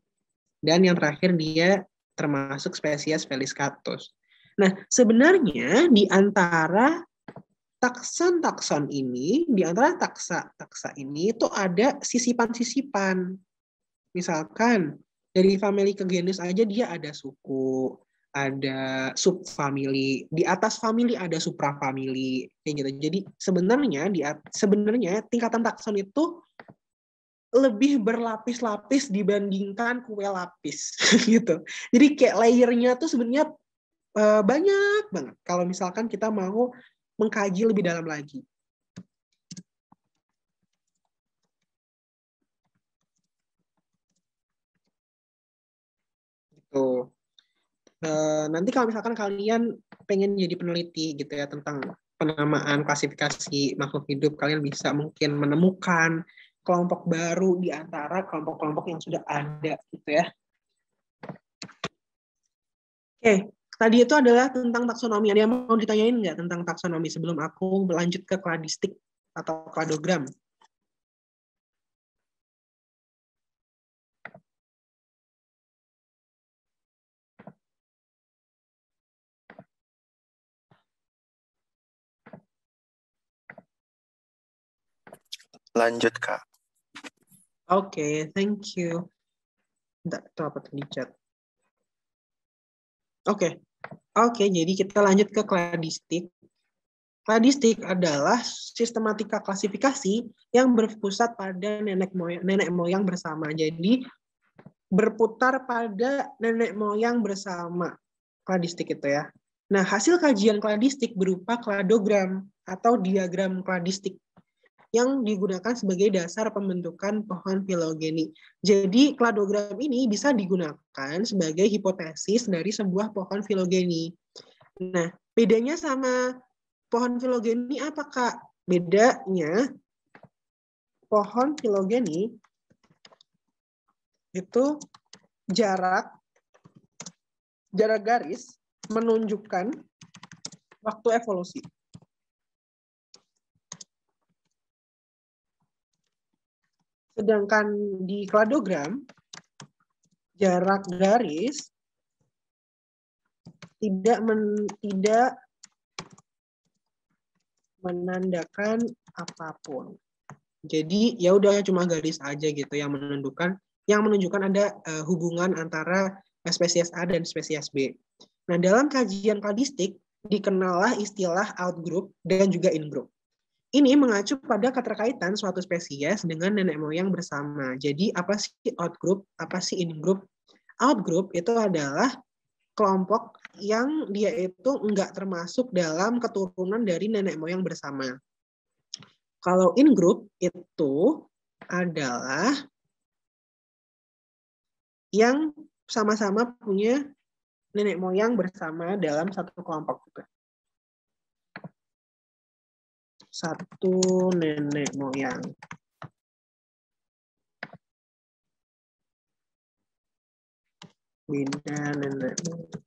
Speaker 1: Dan yang terakhir dia termasuk spesies Felis catus. Nah, sebenarnya di antara takson-takson ini, di antara taksa-taksa ini itu ada sisipan-sisipan. Misalkan dari famili ke genus aja dia ada suku, ada subfamili, di atas famili ada suprafamili, kayak gitu. Jadi sebenarnya tingkatan takson itu lebih berlapis-lapis dibandingkan kue lapis gitu. Jadi kayak layernya tuh sebenarnya banyak banget. Kalau misalkan kita mau mengkaji lebih dalam lagi. Gitu. Nanti kalau misalkan kalian pengen jadi peneliti gitu ya tentang penamaan klasifikasi makhluk hidup, kalian bisa mungkin menemukan kelompok baru di antara kelompok-kelompok yang sudah ada gitu ya. Oke, tadi itu adalah tentang taksonomi. Ada yang mau ditanyain nggak tentang taksonomi sebelum aku berlanjut ke kladistik atau kladogram?
Speaker 3: Lanjut, Kak.
Speaker 1: Oke, thank you. Itu apa tuh di chat? Oke, jadi kita lanjut ke kladistik. Kladistik adalah sistematika klasifikasi yang berpusat pada nenek moyang bersama. Jadi berputar pada nenek moyang bersama. Kladistik itu ya. Nah, hasil kajian kladistik berupa kladogram atau diagram kladistik yang digunakan sebagai dasar pembentukan pohon filogeni. Jadi kladogram ini bisa digunakan sebagai hipotesis dari sebuah pohon filogeni. Nah, bedanya sama pohon filogeni apa, Kak? Bedanya pohon filogeni itu jarak garis menunjukkan waktu evolusi. Sedangkan di kladogram jarak garis tidak menandakan apapun. Jadi ya udah cuma garis aja gitu yang menunjukkan ada hubungan antara spesies A dan spesies B. Nah, dalam kajian kladistik dikenallah istilah outgroup dan juga ingroup. Ini mengacu pada keterkaitan suatu spesies dengan nenek moyang bersama. Jadi apa sih outgroup, apa sih ingroup? Outgroup itu adalah kelompok yang dia itu enggak termasuk dalam keturunan dari nenek moyang bersama. Kalau in-group itu adalah yang sama-sama punya nenek moyang bersama dalam satu kelompok juga. Satu nenek moyang. Beda nenek moyang.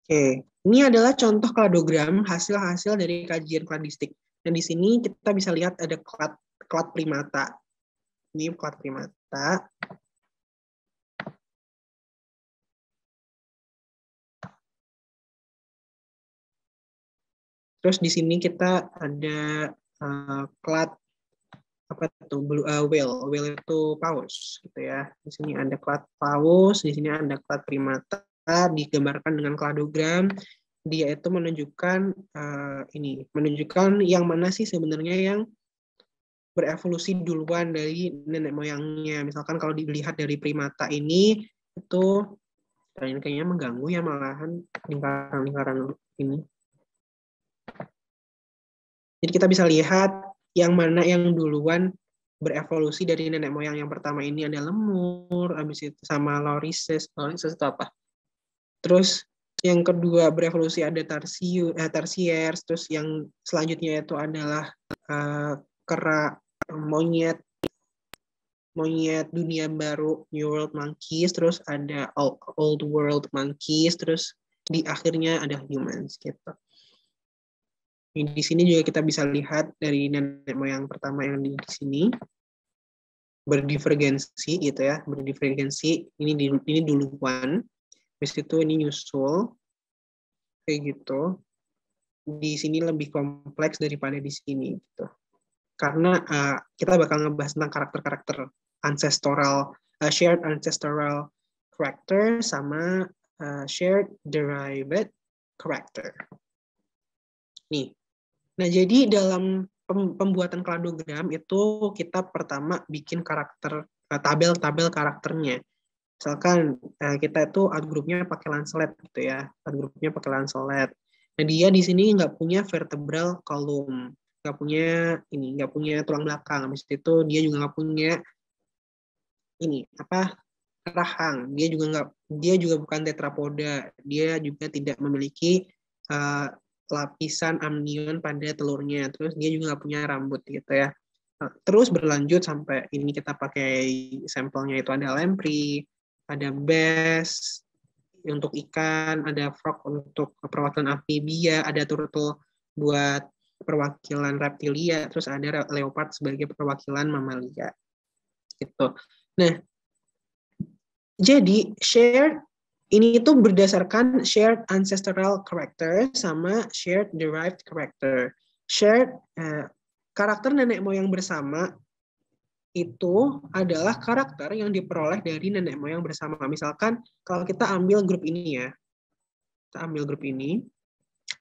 Speaker 1: Oke, ini adalah contoh kladogram hasil-hasil dari kajian kladistik. Dan di sini kita bisa lihat ada klad primata. Ini klad primata. Terus di sini kita ada klad apa itu whale itu paus gitu ya. Di sini ada klad paus, di sini ada klad primata digambarkan dengan kladogram. Dia itu menunjukkan menunjukkan yang mana sih sebenarnya yang berevolusi duluan dari nenek moyangnya. Misalkan kalau dilihat dari primata ini itu kayaknya mengganggu ya malahan lingkaran-lingkaran ini. Jadi kita bisa lihat yang mana yang duluan berevolusi dari nenek moyang yang pertama ini ada lemur, habis itu sama Lorises itu apa? Terus yang kedua berevolusi ada Tarsiers, terus yang selanjutnya itu adalah kera monyet dunia baru New World Monkeys, terus ada Old World Monkeys, terus di akhirnya ada humans gitu. Di sini juga kita bisa lihat dari nenek moyang pertama yang di sini berdivergensi gitu ya, ini duluan, habis itu ini nyusul kayak gitu. Di sini lebih kompleks daripada di sini gitu. Karena kita bakal ngebahas tentang karakter-karakter ancestral, shared ancestral character sama shared derived character. Nih. Nah, jadi dalam pembuatan kladogram itu kita pertama bikin tabel-tabel karakternya. Misalkan kita itu outgroupnya pakai Lancelet gitu ya, outgroupnya pakai Lancelet. Nah, dia di sini nggak punya vertebral column, nggak punya tulang belakang. Habis itu dia juga nggak punya rahang. Dia juga bukan tetrapoda. Dia juga tidak memiliki lapisan amnion pada telurnya. Terus dia juga nggak punya rambut gitu ya. Terus berlanjut sampai ini kita pakai sampelnya itu ada lamprey, ada bass untuk ikan, ada frog untuk perwakilan amfibia, ada turtle buat perwakilan reptilia, terus ada leopard sebagai perwakilan mamalia. Gitu. Nah, jadi shared ini itu berdasarkan shared ancestral character sama shared derived character. Shared karakter nenek moyang bersama itu adalah karakter yang diperoleh dari nenek moyang bersama. Misalkan kalau kita ambil grup ini ya,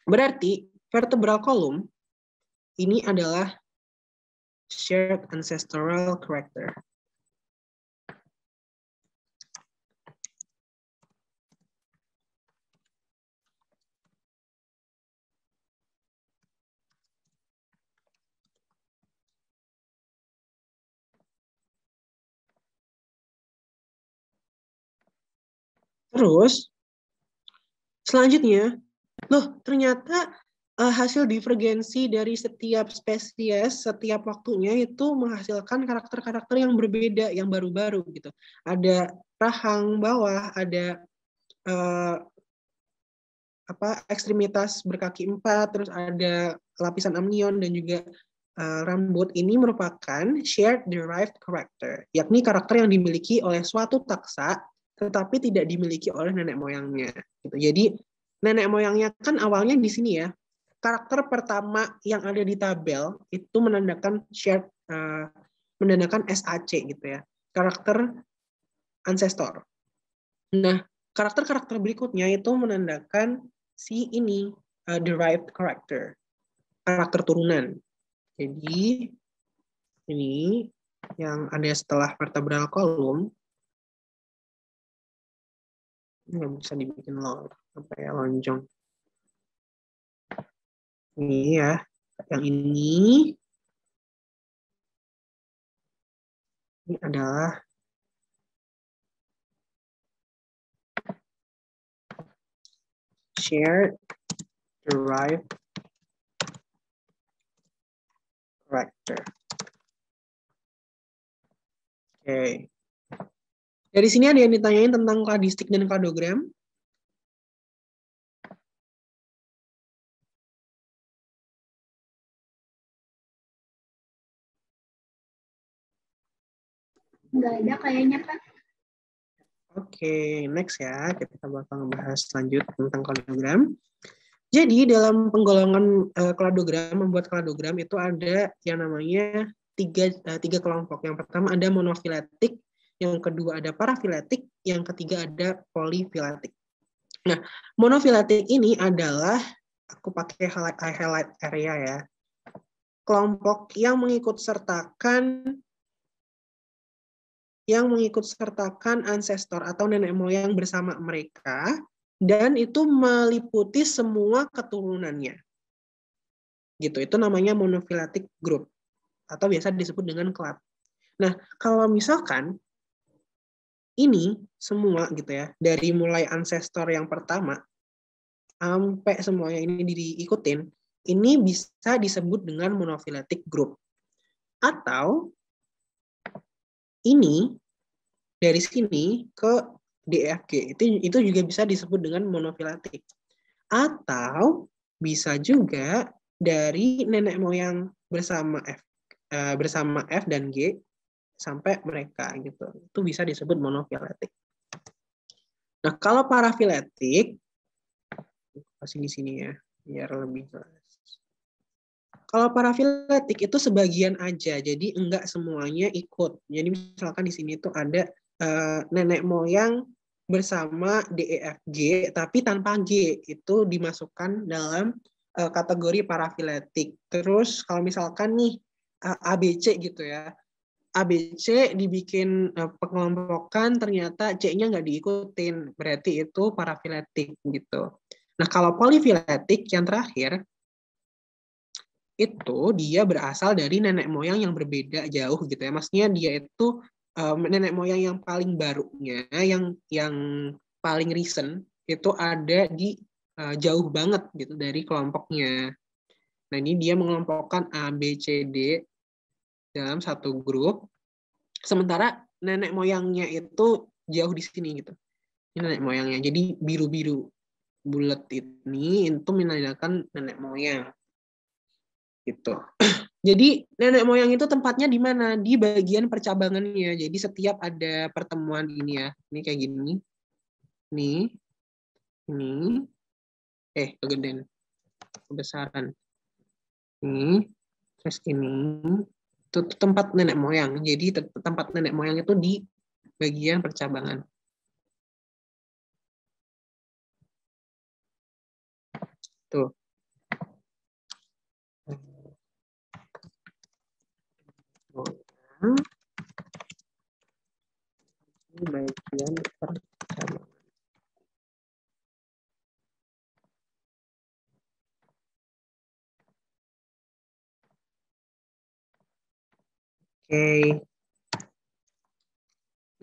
Speaker 1: berarti vertebral column ini adalah shared ancestral character. Terus selanjutnya, ternyata hasil divergensi dari setiap spesies setiap waktunya itu menghasilkan karakter-karakter yang berbeda, yang baru-baru gitu. Ada rahang bawah, ada ekstremitas berkaki 4, terus ada lapisan amnion dan juga rambut ini merupakan shared derived character, yakni karakter yang dimiliki oleh suatu taksa tetapi tidak dimiliki oleh nenek moyangnya. Gitu. Jadi nenek moyangnya kan awalnya di sini ya. Karakter pertama yang ada di tabel itu menandakan shared, menandakan SAC gitu ya. Karakter ancestor. Nah, karakter-karakter berikutnya itu menandakan si ini derived character, karakter turunan. Jadi ini yang ada setelah vertebral column ini nggak bisa dibikin lonjong. Ini ya, yang ini adalah shared derived character. Oke. Dari sini ada yang ditanyain tentang kladistik dan kladogram.
Speaker 4: Nggak ada kayaknya, Pak.
Speaker 1: Oke, next ya. Kita bakal ngebahas lanjut tentang kladogram. Jadi dalam penggolongan kladogram, membuat kladogram itu ada yang namanya tiga kelompok. Yang pertama ada monofiletik, yang kedua ada parafiletik, yang ketiga ada polifiletik. Nah, monofiletik ini adalah, aku pakai highlight area ya, kelompok yang mengikut sertakan ancestor atau nenek moyang bersama mereka, dan itu meliputi semua keturunannya. Gitu, itu namanya monofiletic group atau biasa disebut dengan klad. Nah, kalau misalkan ini semua gitu ya, dari mulai ancestor yang pertama sampai semuanya ini diikutin, ini bisa disebut dengan monofiletic group. Atau ini dari sini ke DFG itu juga bisa disebut dengan monofiletik. Atau bisa juga dari nenek moyang bersama F dan G sampai mereka gitu. Itu bisa disebut monofiletik. Nah, kalau parafiletik, kasih di sini ya biar lebih jelas. Kalau parafiletik itu sebagian aja, jadi enggak semuanya ikut. Jadi misalkan di sini tuh ada nenek moyang bersama DEFG, tapi tanpa G, itu dimasukkan dalam kategori parafiletik. Terus kalau misalkan nih ABC gitu ya, ABC dibikin pengelompokan, ternyata C-nya nggak diikutin, berarti itu parafiletik gitu. Nah kalau polifiletik yang terakhir, itu dia berasal dari nenek moyang yang berbeda jauh gitu ya. Maksudnya dia itu nenek moyang yang paling barunya, yang paling recent itu ada di jauh banget gitu dari kelompoknya. Nah ini dia mengelompokkan A, B, C, D dalam satu grup. Sementara nenek moyangnya itu jauh di sini gitu. Ini nenek moyangnya. Jadi biru-biru bulat ini itu menandakan nenek moyang. Gitu. Jadi nenek moyang itu tempatnya di mana? Di bagian percabangannya. Jadi setiap ada pertemuan ini ya. Ini kayak gini. Ini. Kegedean. Kebesaran. Ini. Terus ini. Itu tempat nenek moyang. Jadi tempat nenek moyang itu di bagian percabangan. Tuh. Ini bagian percabangan. Oke.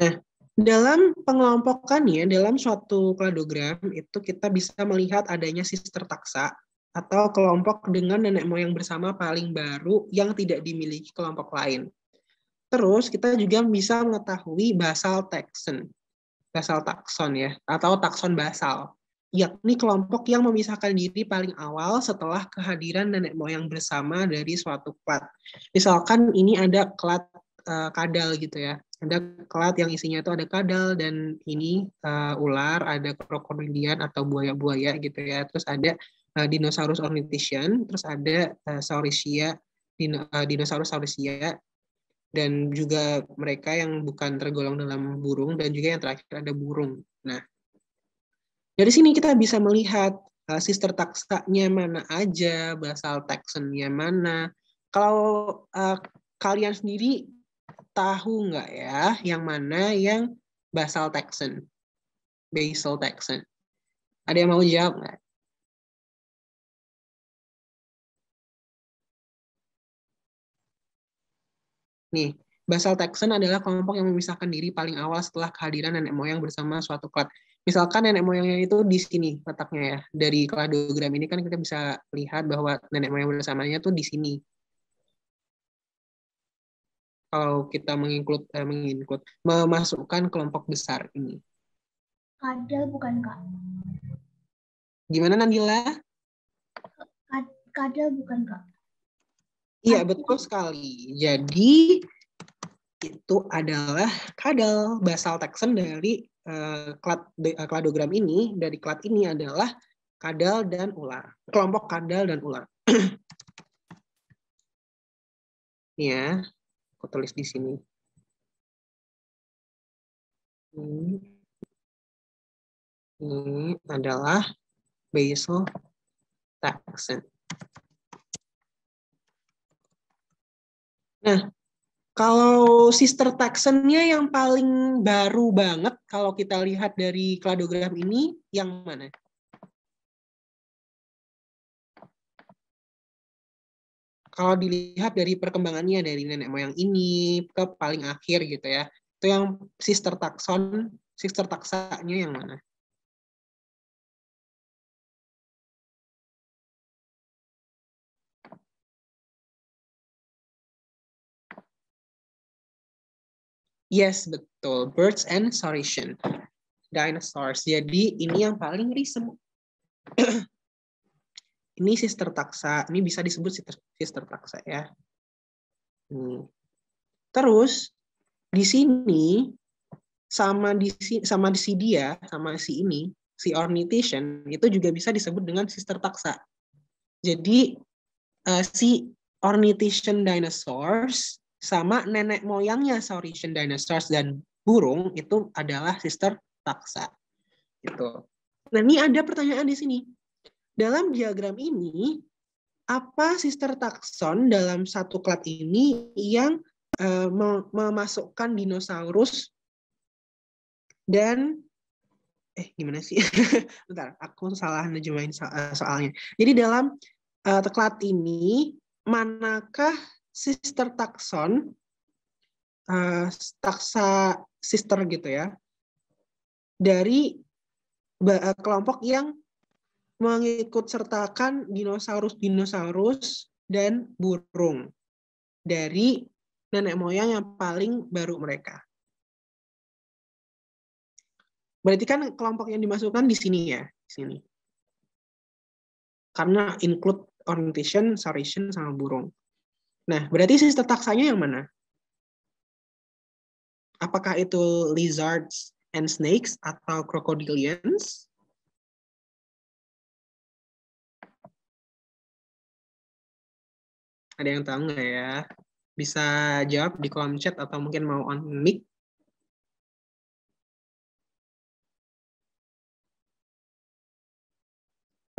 Speaker 1: Nah, dalam pengelompokannya, dalam suatu kladogram itu kita bisa melihat adanya sister taksa atau kelompok dengan nenek moyang bersama paling baru yang tidak dimiliki kelompok lain. Terus kita juga bisa mengetahui basal taxon ya, atau takson basal. yakni kelompok yang memisahkan diri paling awal setelah kehadiran nenek moyang bersama dari suatu klat. Misalkan ini ada klat kadal gitu ya. Ada klat yang isinya itu ada kadal dan ini ular, ada krokodilian atau buaya-buaya gitu ya. Terus ada dinosaurus ornithischian, terus ada Saurisia, dinosaurus Saurisia, dan juga mereka yang bukan tergolong dalam burung, dan juga yang terakhir ada burung. Nah, dari sini kita bisa melihat sister taksanya mana aja, basal taxonnya mana. Kalau kalian sendiri tahu nggak ya yang mana yang basal taxon, basal taxon? Ada yang mau jawab nggak? Nih, basal taxon adalah kelompok yang memisahkan diri paling awal setelah kehadiran nenek moyang bersama suatu klat. Misalkan nenek moyangnya itu di sini letaknya ya. Dari kladogram ini kan kita bisa lihat bahwa nenek moyang bersamanya tuh di sini. Kalau kita memasukkan kelompok besar ini.
Speaker 4: Kadal bukan Kak?
Speaker 1: Gimana Nandila?
Speaker 4: Kadal bukan Kak?
Speaker 1: Iya, betul sekali. Jadi itu adalah kadal, basal taxon dari kladogram ini, dari klat ini adalah kadal dan ular. Kelompok kadal dan ular. Ini ya, aku tulis di sini. Ini adalah basal taxon. Nah, kalau sister taxonnya yang paling baru banget, kalau kita lihat dari kladogram ini, yang mana? Kalau dilihat dari perkembangannya dari nenek moyang ini ke paling akhir gitu ya, itu yang sister taksanya yang mana? Yes, betul. Birds and saurischian. Dinosaurs. Jadi ini yang paling recent. Ini sister taksa. Ini bisa disebut sister taksa ya. Terus di sini sama si dia, sama si ini, si ornithischian itu juga bisa disebut dengan sister taksa. Jadi si ornithischian dinosaurs sama nenek moyangnya Saurischian dinosaurs dan burung itu adalah sister taksa. Gitu. Nah, ini ada pertanyaan di sini. Dalam diagram ini, apa sister takson dalam satu klat ini yang memasukkan dinosaurus dan gimana sih? Bentar, aku salah nerjemahin soalnya. Jadi dalam klat ini, manakah sister takson, taksa sister gitu ya, dari kelompok yang mengikut sertakan dinosaurus dan burung dari nenek moyang yang paling baru mereka. Berarti kan kelompok yang dimasukkan di sini ya, di sini. Karena include ornithischian, saurischian, sama burung. Nah, berarti sister taksanya yang mana? Apakah itu lizards and snakes atau crocodilians? Ada yang tahu nggak ya? Bisa jawab di kolom chat atau mungkin mau on mic.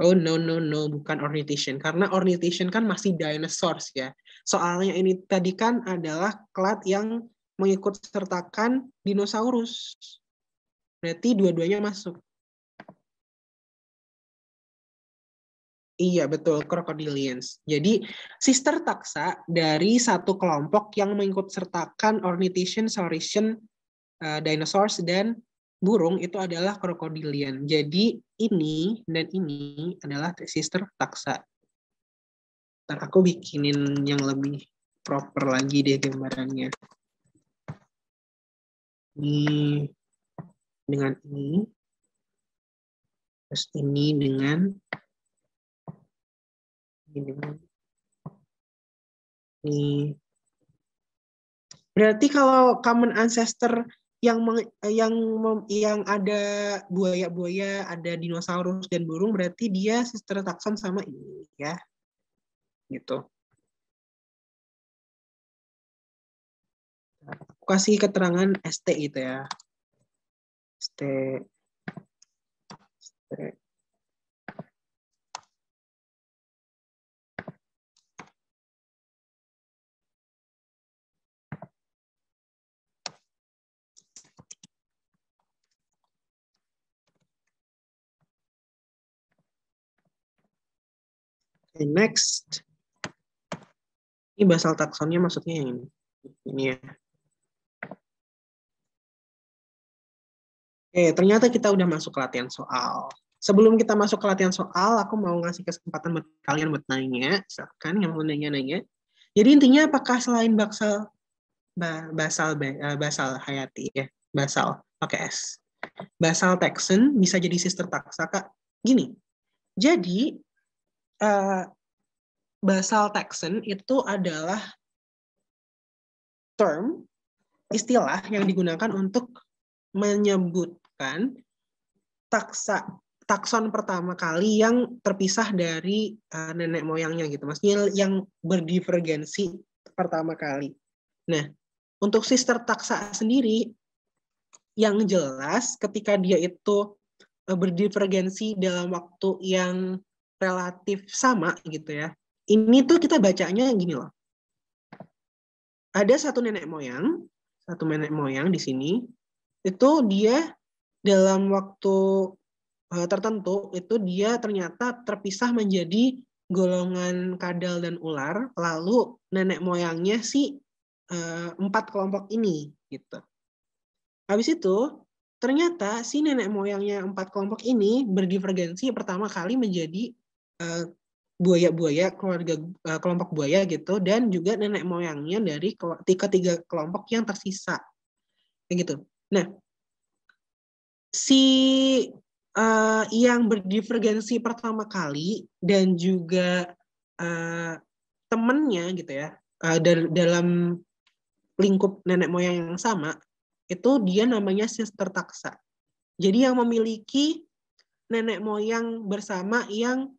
Speaker 1: Oh no, bukan ornithischian. Karena ornithischian kan masih dinosaurs ya. Soalnya ini tadi kan adalah klat yang mengikut sertakan dinosaurus. Berarti dua-duanya masuk. Iya, betul, crocodilians. Jadi, sister taksa dari satu kelompok yang mengikut sertakan ornithischian, saurischian, dinosaurs, dan burung itu adalah crocodilian. Jadi, ini dan ini adalah sister taksa. Ntar aku bikinin yang lebih proper lagi deh gambarannya. Ini dengan ini. Terus ini dengan ini. Berarti kalau common ancestor yang ada buaya-buaya, ada dinosaurus dan burung, berarti dia sister takson sama ini ya. Gitu. Aku kasih keterangan ST gitu ya. ST. Okay, next. Ini basal taksonnya maksudnya yang ini. Ini ya. Oke, ternyata kita udah masuk ke latihan soal. Sebelum kita masuk ke latihan soal, aku mau ngasih kesempatan buat kalian buat nanya. Silakan yang mau nanya-nanya. Jadi intinya apakah selain basal hayati ya, basal pakai S. Basal taxon bisa jadi sister taxa, Kak. Gini. Jadi basal taxon itu adalah term, istilah yang digunakan untuk menyebutkan takson pertama kali yang terpisah dari nenek moyangnya gitu. Maksudnya yang berdivergensi pertama kali. Nah, untuk sister taxa sendiri yang jelas ketika dia itu berdivergensi dalam waktu yang relatif sama gitu ya. Ini tuh kita bacanya gini loh. Ada satu nenek moyang di sini, itu dia dalam waktu tertentu, itu dia ternyata terpisah menjadi golongan kadal dan ular, lalu nenek moyangnya si 4 kelompok ini. Gitu. Habis itu, ternyata si nenek moyangnya 4 kelompok ini berdivergensi pertama kali menjadi buaya-buaya, kelompok buaya gitu, dan juga nenek moyangnya dari ketiga kelompok yang tersisa. Kayak gitu. Nah, si yang berdivergensi pertama kali dan juga temannya gitu ya, dalam lingkup nenek moyang yang sama, itu dia namanya sister taxa. Jadi yang memiliki nenek moyang bersama yang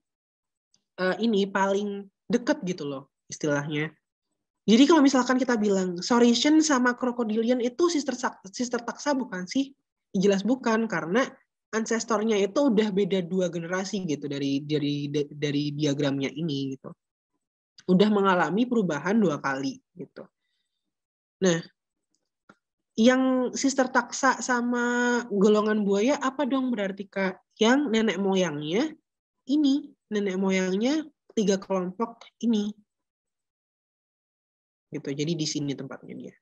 Speaker 1: ini paling deket gitu loh istilahnya. Jadi kalau misalkan kita bilang Saurischian sama Crocodilian itu sister taxa bukan sih? Jelas bukan, karena ancestornya itu udah beda 2 generasi gitu dari diagramnya ini gitu. Udah mengalami perubahan 2 kali gitu. Nah, yang sister taxa sama golongan buaya apa dong berarti Kak? Yang nenek moyangnya ini, nenek moyangnya 3 kelompok ini. Gitu. Jadi di sini tempatnya dia.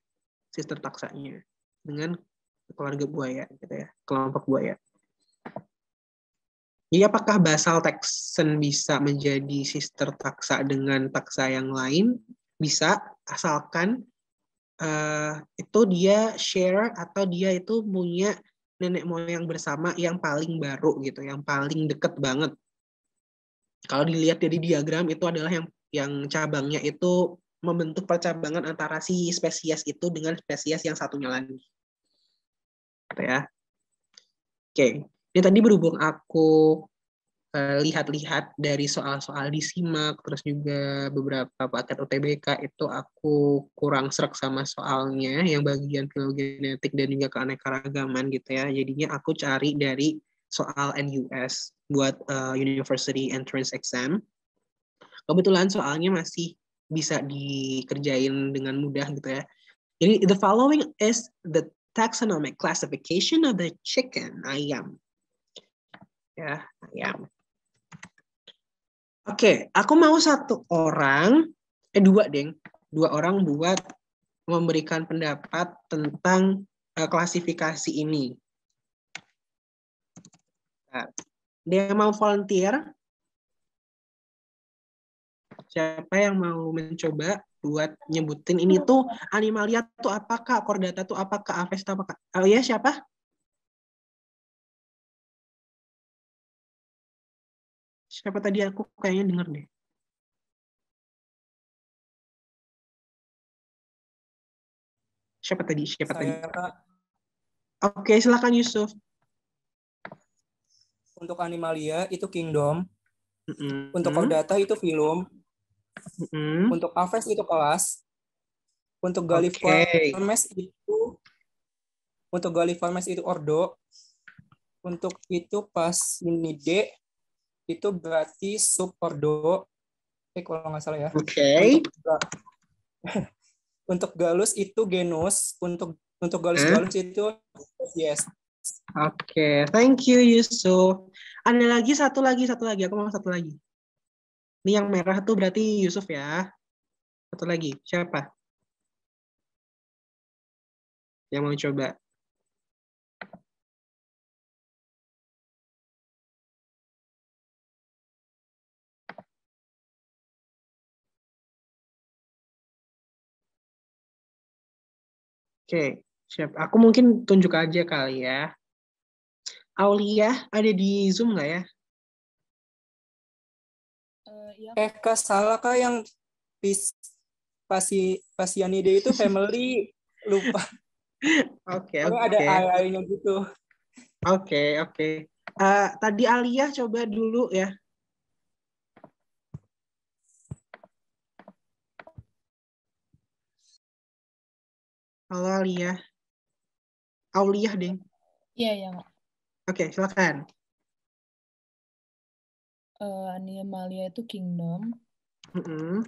Speaker 1: Sister taksanya dengan keluarga buaya gitu ya, kelompok buaya. Jadi apakah basal taxon bisa menjadi sister taxa dengan taxa yang lain? Bisa, asalkan itu dia share atau dia itu punya nenek moyang bersama yang paling baru gitu, yang paling deket banget. Kalau dilihat dari diagram itu adalah yang cabangnya itu membentuk percabangan antara si spesies itu dengan spesies yang satunya lagi. Gitu ya. Oke, ini tadi berhubung aku lihat-lihat dari soal-soal di SIMAK, terus juga beberapa paket UTBK itu aku kurang srek sama soalnya, yang bagian filogenetik dan juga keanekaragaman gitu ya. Jadinya aku cari dari soal NUS buat University Entrance Exam. Kebetulan soalnya masih bisa dikerjain dengan mudah gitu ya. Jadi the following is the taxonomic classification of the chicken, ayam. Ya, ayam. Oke, aku mau 1 orang, 2 orang buat memberikan pendapat tentang klasifikasi ini. Nah, dia mau volunteer? Siapa yang mau mencoba buat nyebutin ini tuh animalia tuh apakah, chordata tuh apakah, Aves tuh apakah? Oh ya, siapa? Siapa tadi aku kayaknya denger deh. Siapa tadi?
Speaker 5: Saya, Kak.
Speaker 1: Oke, silakan Yusuf.
Speaker 5: Untuk Animalia itu Kingdom.
Speaker 1: Mm-mm.
Speaker 5: Untuk Chordata itu Phylum.
Speaker 1: Mm-mm.
Speaker 5: Untuk Aves itu kelas. Untuk
Speaker 1: Oke.
Speaker 5: Galliformes itu ordo. Untuk itu Pasinidae itu berarti subordo. Kalau nggak salah ya.
Speaker 1: Oke.
Speaker 5: Untuk Gallus itu genus. Untuk Gallus itu yes.
Speaker 1: Oke, thank you Yusuf. Ada lagi satu lagi. Aku mau satu lagi. Ini yang merah tuh berarti Yusuf ya. Satu lagi. Siapa? Yang mau coba? Oke, siap. Aku mungkin tunjuk aja kali ya. Aulia ada di Zoom nggak ya?
Speaker 5: Kak, salah Kak yang Pasianide itu family. Lupa.
Speaker 1: Oke.
Speaker 5: Ada AI-nya gitu.
Speaker 1: Oke. Tadi Alia coba dulu ya. Halo Alia. Aulia deh.
Speaker 6: Iya, Kak.
Speaker 1: Oke, silakan.
Speaker 6: Animalia itu Kingdom.
Speaker 1: Mm-mm.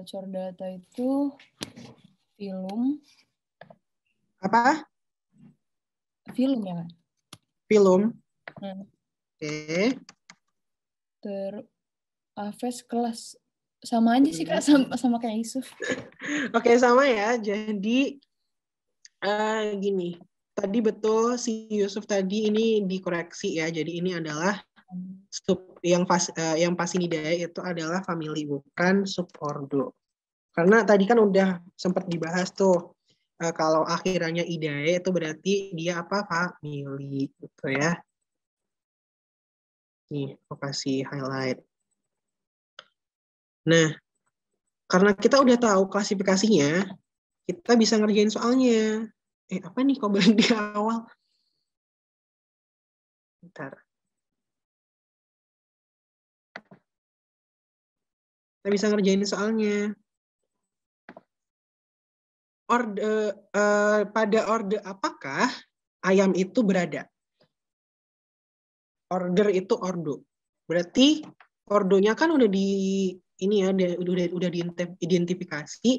Speaker 6: Chordata itu Phylum.
Speaker 1: Apa?
Speaker 6: Phylum ya, Kak?
Speaker 1: Phylum.
Speaker 6: Oke.
Speaker 1: Oke.
Speaker 6: Aves kelas. Sama aja sih, Kak. Sama kayak Yusuf.
Speaker 1: Oke, sama ya. Jadi, gini. Tadi betul si Yusuf tadi ini dikoreksi ya. Jadi ini adalah yang Pasinidae itu adalah family, bukan subordo. Karena tadi kan udah sempat dibahas tuh. Kalau akhirannya idae itu berarti dia apa? Family gitu ya. Nih, aku kasih highlight. Nah, karena kita udah tahu klasifikasinya, kita bisa ngerjain soalnya. Apa nih kok balik di awal? Bentar. Kita bisa ngerjain soalnya. Pada orde apakah ayam itu berada? Order itu ordo. Berarti ordonya kan udah diidentifikasi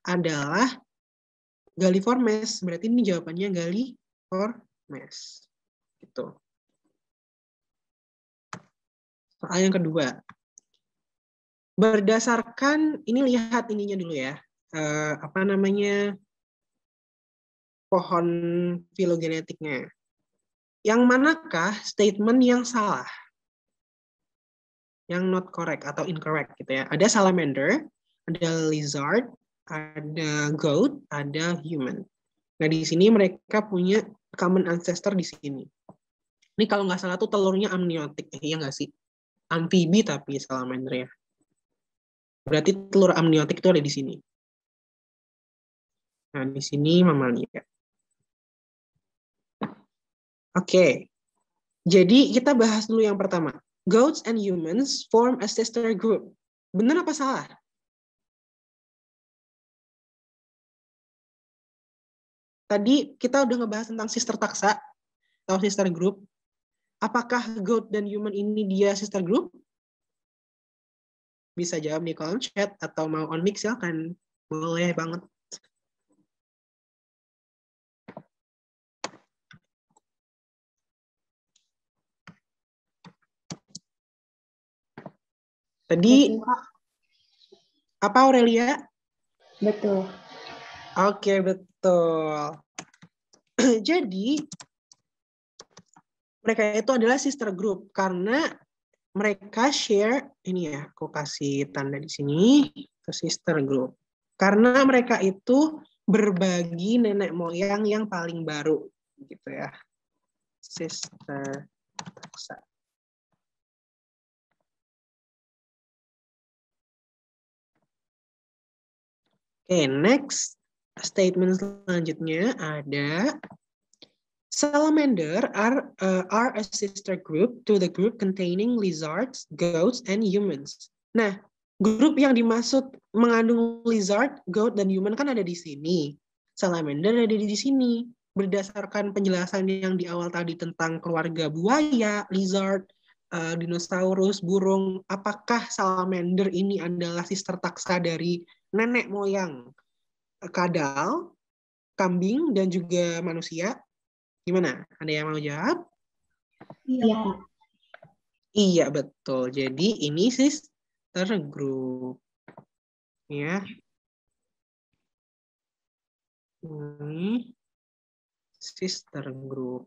Speaker 1: adalah Galliformes. Berarti ini jawabannya Galliformes. Gitu. Soal yang kedua. Berdasarkan ini lihat ininya dulu ya. Apa namanya? Pohon filogenetiknya. Yang manakah statement yang salah? Yang not correct atau incorrect gitu ya. Ada salamander, ada lizard, ada goat, ada human. Nah, di sini mereka punya common ancestor di sini. Ini kalau nggak salah tuh telurnya amniotik, iya nggak sih? Amfibi tapi salamander ya. Berarti telur amniotik itu ada di sini. Nah, di sini mamalia. Oke. Jadi kita bahas dulu yang pertama. Goats and humans form a sister group. Benar apa salah? Tadi kita udah ngebahas tentang sister taxa atau sister group. Apakah goat dan human ini dia sister group? Bisa jawab di kolom chat atau mau on mic silakan. Boleh banget. Tadi betul. Apa Aurelia?
Speaker 4: Betul.
Speaker 1: Oke, betul. Jadi mereka itu adalah sister group karena mereka share ini ya, aku kasih tanda di sini ke sister group. Karena mereka itu berbagi nenek moyang yang paling baru gitu ya. Sister taxa. Oke, next statement selanjutnya ada salamander are a sister group to the group containing lizards, goats, and humans. Nah, grup yang dimaksud mengandung lizard, goat, dan human kan ada di sini. Salamander ada di sini. Berdasarkan penjelasan yang di awal tadi tentang keluarga buaya, lizard, dinosaurus, burung, apakah salamander ini adalah sister taksa dari nenek moyang kadal, kambing, dan juga manusia? Gimana? Ada yang mau jawab?
Speaker 4: Iya.
Speaker 1: Iya, betul. Jadi ini sister group. Ya. Ini sister group.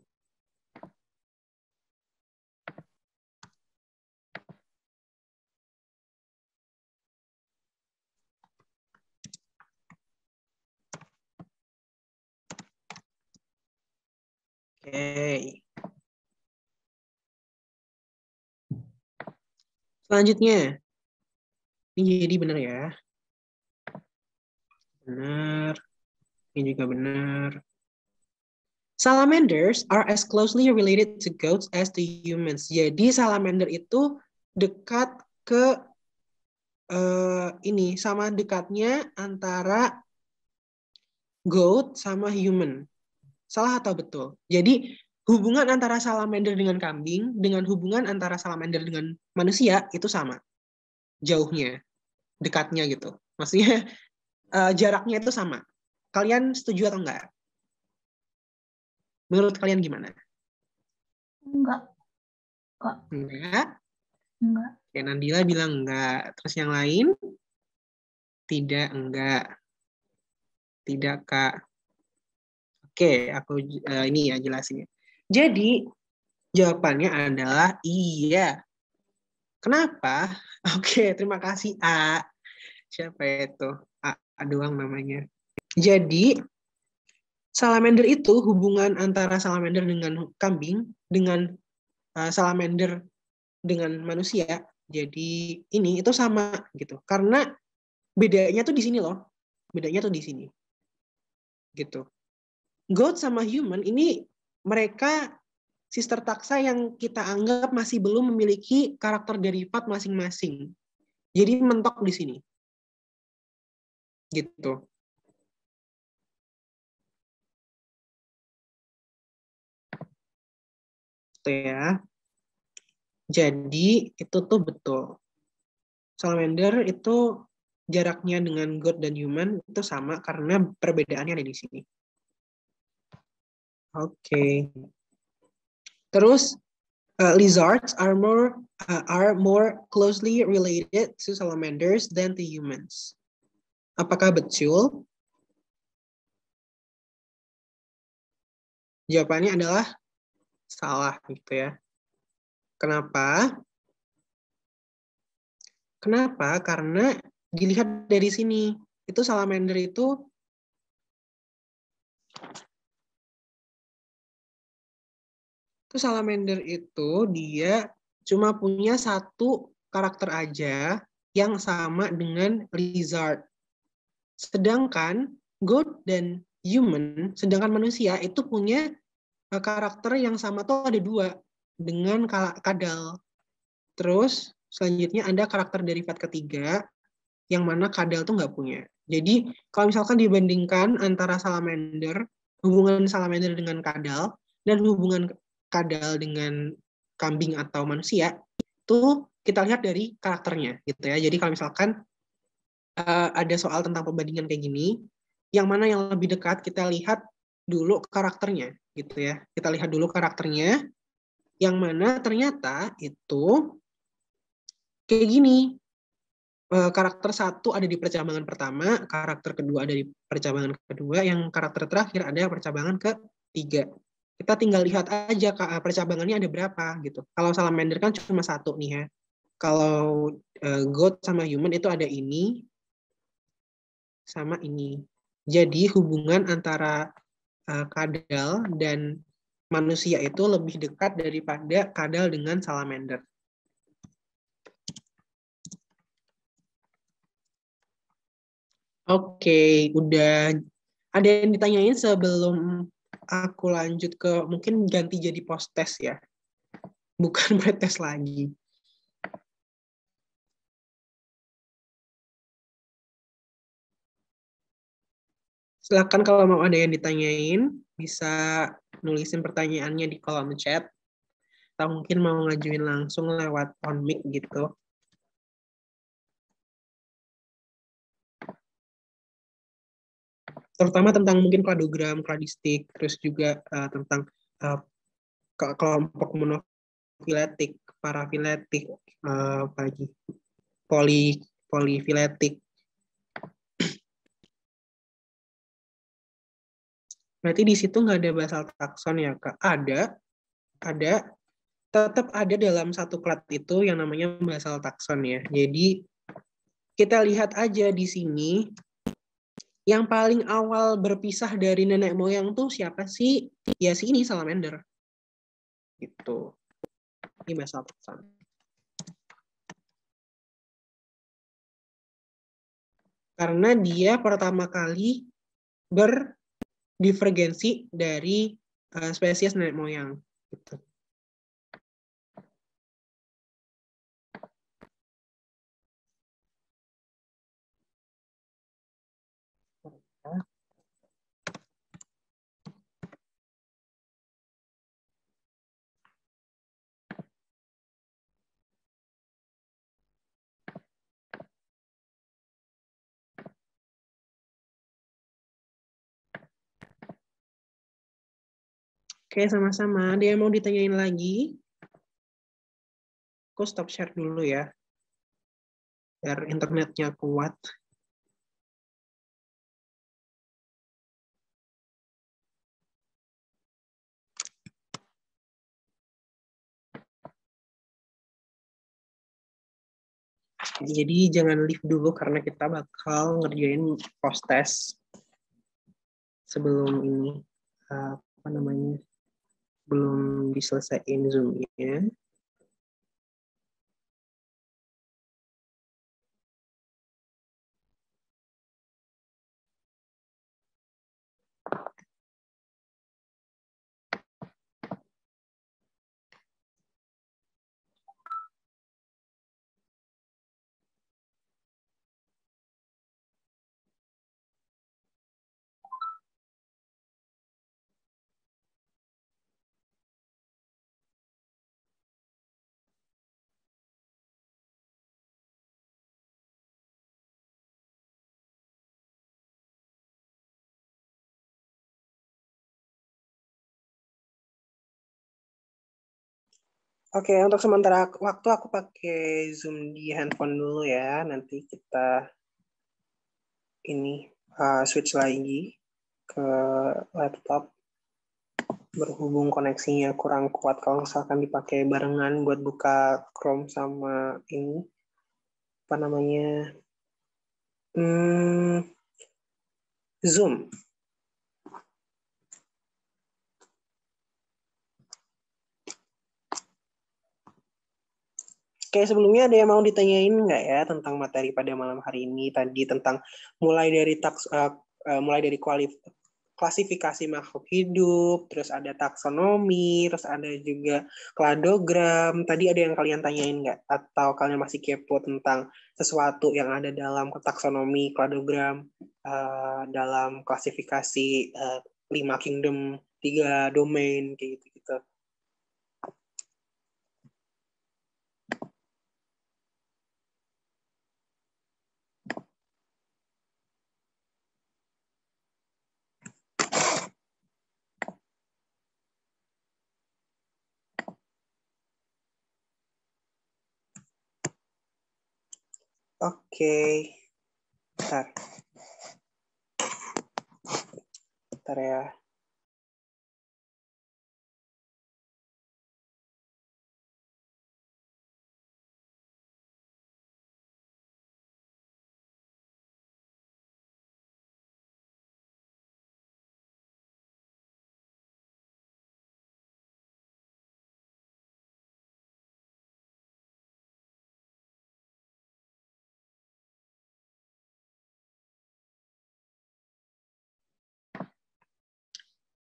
Speaker 1: Oke. Selanjutnya. Ini jadi benar ya. Benar. Ini juga benar. Salamanders are as closely related to goats as to humans. Jadi salamander itu dekat ke ini, sama dekatnya antara goat sama human. Salah atau betul? Jadi hubungan antara salamander dengan kambing dengan hubungan antara salamander dengan manusia itu sama. Jauhnya, dekatnya gitu. Maksudnya jaraknya itu sama. Kalian setuju atau enggak? Menurut kalian gimana?
Speaker 4: Enggak.
Speaker 1: Enggak?
Speaker 4: Enggak.
Speaker 1: Oke, Nandila bilang enggak. Terus yang lain? Tidak, enggak. Tidak, Kak. Oke, aku ini ya jelasin. Jadi, jawabannya adalah iya. Kenapa? Oke, terima kasih, A. Siapa itu? A doang namanya. Jadi, salamander itu hubungan antara salamander dengan kambing, dengan salamander dengan manusia. Jadi ini itu sama gitu. Karena bedanya tuh di sini loh. Bedanya tuh di sini. Gitu. Goat sama human ini mereka sister taksa yang kita anggap masih belum memiliki karakter derivat masing-masing. Jadi mentok di sini. Gitu. Itu ya. Jadi itu tuh betul. Salamander itu jaraknya dengan goat dan human itu sama karena perbedaannya ada di sini. Oke. Terus lizards are more closely related to salamanders than to humans. Apakah betul? Jawabannya adalah salah gitu ya. Kenapa? Kenapa? Karena dilihat dari sini, itu salamander itu dia cuma punya satu karakter aja yang sama dengan lizard. Sedangkan goat dan human, sedangkan manusia itu punya karakter yang sama tuh ada dua dengan kadal. Terus selanjutnya ada karakter derivat ketiga yang mana kadal tuh nggak punya. Jadi kalau misalkan dibandingkan antara salamander, hubungan salamander dengan kadal dan hubungan kadal dengan kambing atau manusia, itu kita lihat dari karakternya gitu ya. Jadi kalau misalkan ada soal tentang perbandingan kayak gini, yang mana yang lebih dekat kita lihat dulu karakternya gitu ya. Kita lihat dulu karakternya, yang mana ternyata itu kayak gini. Karakter satu ada di percabangan pertama, karakter kedua ada di percabangan kedua, yang karakter terakhir ada percabangan ketiga. Kita tinggal lihat aja percabangannya ada berapa gitu. Kalau salamander kan cuma satu nih ya. Kalau goat sama human itu ada ini sama ini. Jadi hubungan antara kadal dan manusia itu lebih dekat daripada kadal dengan salamander. Oke, udah ada yang ditanyain sebelum aku lanjut ke mungkin ganti jadi post test ya, bukan pretest lagi. Silakan kalau mau ada yang ditanyain, bisa nulisin pertanyaannya di kolom chat, atau mungkin mau ngajuin langsung lewat on mic gitu. Terutama tentang mungkin kladogram, kladistik, terus juga tentang kelompok monofiletik, parafiletik, apalagi polifiletik. Berarti di situ nggak ada basal takson ya, Kak? Ada, tetap ada dalam satu klad itu yang namanya basal takson ya. Jadi kita lihat aja di sini, yang paling awal berpisah dari nenek moyang tuh siapa sih? Ya si ini salamander. Gitu. Ini basal takson. Karena dia pertama kali berdivergensi dari spesies nenek moyang. Gitu. Oke, sama-sama. Ada yang mau ditanyain lagi? Aku stop share dulu ya, biar internetnya kuat. Jadi jangan leave dulu karena kita bakal ngerjain post test sebelum ini apa namanya, belum diselesaikan Zoom-nya. Oke, untuk sementara waktu aku pakai Zoom di handphone dulu ya. Nanti kita ini switch lagi ke laptop. Berhubung koneksinya kurang kuat kalau misalkan dipakai barengan buat buka Chrome sama ini apa namanya Zoom. Oke, sebelumnya ada yang mau ditanyain nggak ya tentang materi pada malam hari ini tadi, tentang mulai dari klasifikasi makhluk hidup, terus ada taksonomi, terus ada juga kladogram. Tadi ada yang kalian tanyain nggak? Atau kalian masih kepo tentang sesuatu yang ada dalam taksonomi, kladogram, dalam klasifikasi 5 kingdom, 3 domain, kayak gitu-gitu. Oke, bentar. Bentar ya.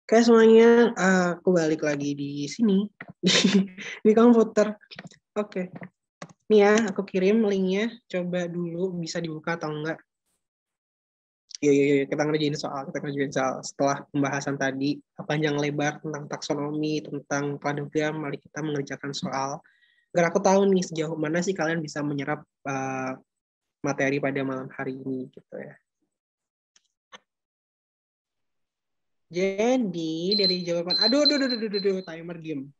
Speaker 1: Oke semuanya, aku balik lagi di sini di komputer. Oke, nih ya aku kirim linknya. Coba dulu bisa dibuka atau enggak? Kita ngerjain soal. Setelah pembahasan tadi panjang lebar tentang taksonomi, tentang kladogram, mari kita mengerjakan soal. Agar aku tahu nih sejauh mana sih kalian bisa menyerap materi pada malam hari ini gitu ya. Jadi dari jawaban, timer diem.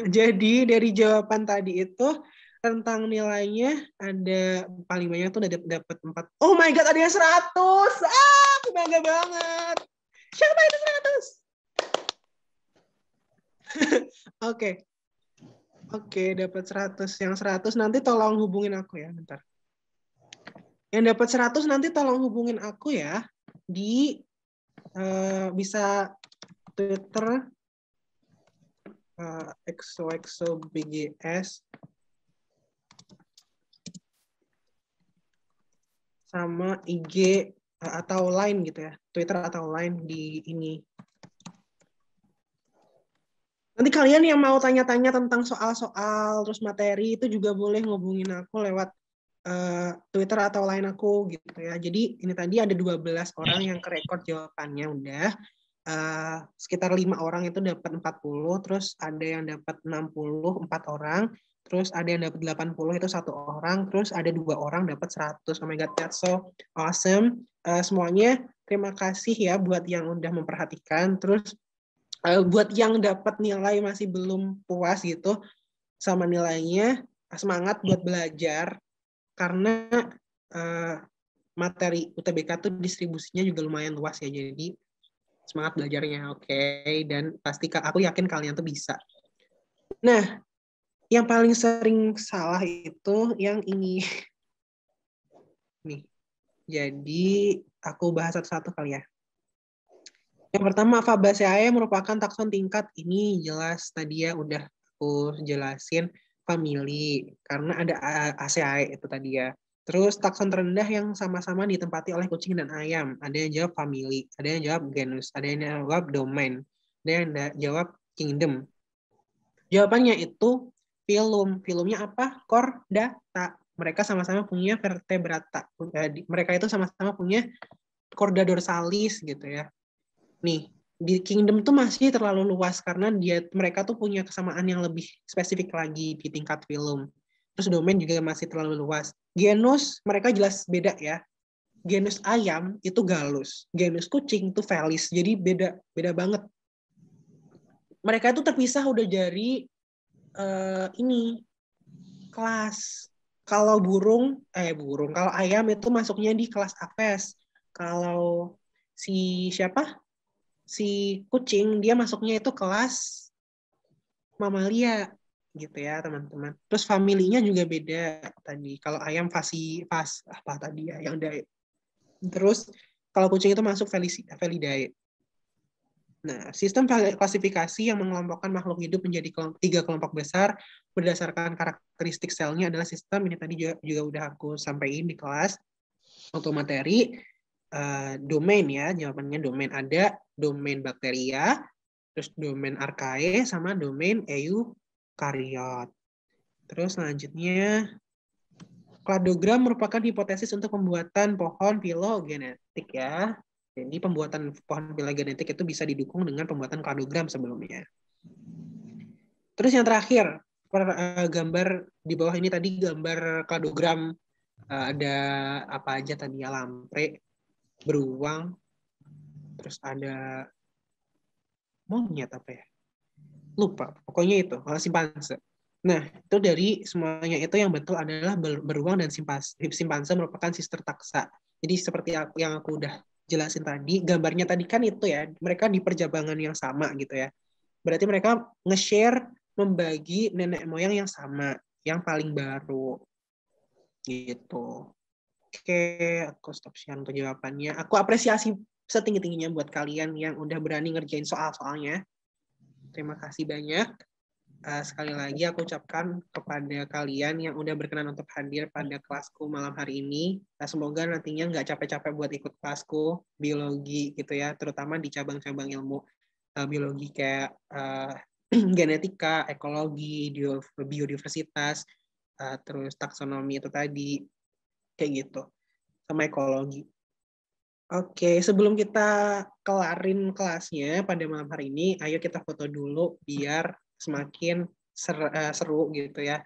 Speaker 1: Jadi dari jawaban tadi itu tentang nilainya ada paling banyak tuh dapat 4. Oh my god, ada yang 100. Aku bangga banget. Siapa itu 100? Oke, dapat 100. Yang 100 nanti tolong hubungin aku ya, bentar. Yang dapat 100 nanti tolong hubungin aku ya di bisa Twitter XOXOBGS sama IG atau line gitu ya, Twitter atau line di ini. Nanti kalian yang mau tanya-tanya tentang soal-soal terus materi itu juga boleh ngubungin aku lewat Twitter atau line aku gitu ya. Jadi ini tadi ada 12 orang yang kerekord jawabannya udah. Sekitar 5 orang itu dapat 40, terus ada yang dapat 60, 4 orang, terus ada yang dapat 80 itu 1 orang, terus ada 2 orang dapat 100. Oh my god, that's so awesome. Semuanya terima kasih ya buat yang udah memperhatikan. Terus buat yang dapat nilai masih belum puas gitu sama nilainya, semangat buat belajar karena materi UTBK tuh distribusinya juga lumayan luas ya, jadi semangat belajarnya, oke. Dan pasti aku yakin kalian tuh bisa. Nah, yang paling sering salah itu yang ini. Nih, jadi aku bahas satu-satu kali ya. Yang pertama, Fabaceae merupakan takson tingkat. Ini jelas tadi ya udah aku jelasin family karena ada ACAE itu tadi ya. Terus takson terendah yang sama-sama ditempati oleh kucing dan ayam. Ada yang jawab family, ada yang jawab genus, ada yang jawab domain, ada yang jawab kingdom. Jawabannya itu phylum. Phylumnya apa? Chordata. Mereka sama-sama punya vertebrata. Mereka itu sama-sama punya chorda dorsalis gitu ya. Nih, di kingdom tuh masih terlalu luas karena mereka tuh punya kesamaan yang lebih spesifik lagi di tingkat phylum. Terus domain juga masih terlalu luas. Genus mereka jelas beda ya. Genus ayam itu Gallus, genus kucing itu Felis. Jadi beda banget. Mereka itu terpisah udah dari ini kelas. Kalau kalau ayam itu masuknya di kelas Apes. Kalau si kucing dia masuknya itu kelas mamalia gitu ya teman-teman. Terus familinya juga beda tadi. Kalau ayam apa tadi ya yang diet. Terus kalau kucing itu masuk Felidae. Nah, sistem klasifikasi yang mengelompokkan makhluk hidup menjadi 3 kelompok besar berdasarkan karakteristik selnya adalah sistem ini tadi juga udah aku sampaikan di kelas untuk materi. Domain ya, jawabannya domain ada domain bakteria, terus domain archaea sama domain eukariot. Terus selanjutnya kladogram merupakan hipotesis untuk pembuatan pohon filogenetik ya. Jadi pembuatan pohon filogenetik itu bisa didukung dengan pembuatan kladogram sebelumnya. Terus yang terakhir, gambar di bawah ini tadi gambar kladogram, ada apa aja tadi ya, lamprey, beruang, terus ada monyet apa ya? Lupa, pokoknya itu, simpanse. Nah, itu dari semuanya itu yang betul adalah beruang dan simpanse merupakan sister taksa. Jadi seperti yang aku udah jelasin tadi, gambarnya tadi kan itu ya, mereka di perjabangan yang sama gitu ya. Berarti mereka nge-share, membagi nenek moyang yang sama, yang paling baru. Gitu. Oke, aku stop share untuk jawabannya. Aku apresiasi setinggi-tingginya buat kalian yang udah berani ngerjain soal-soalnya. Terima kasih banyak. sekali lagi aku ucapkan kepada kalian yang udah berkenan untuk hadir pada kelasku malam hari ini. Semoga nantinya nggak capek-capek buat ikut kelasku biologi gitu ya, terutama di cabang-cabang ilmu biologi kayak genetika, ekologi, biodiversitas, terus taksonomi itu tadi, kayak gitu, sama ekologi. Oke, sebelum kita kelarin kelasnya pada malam hari ini, ayo kita foto dulu biar semakin seru gitu ya,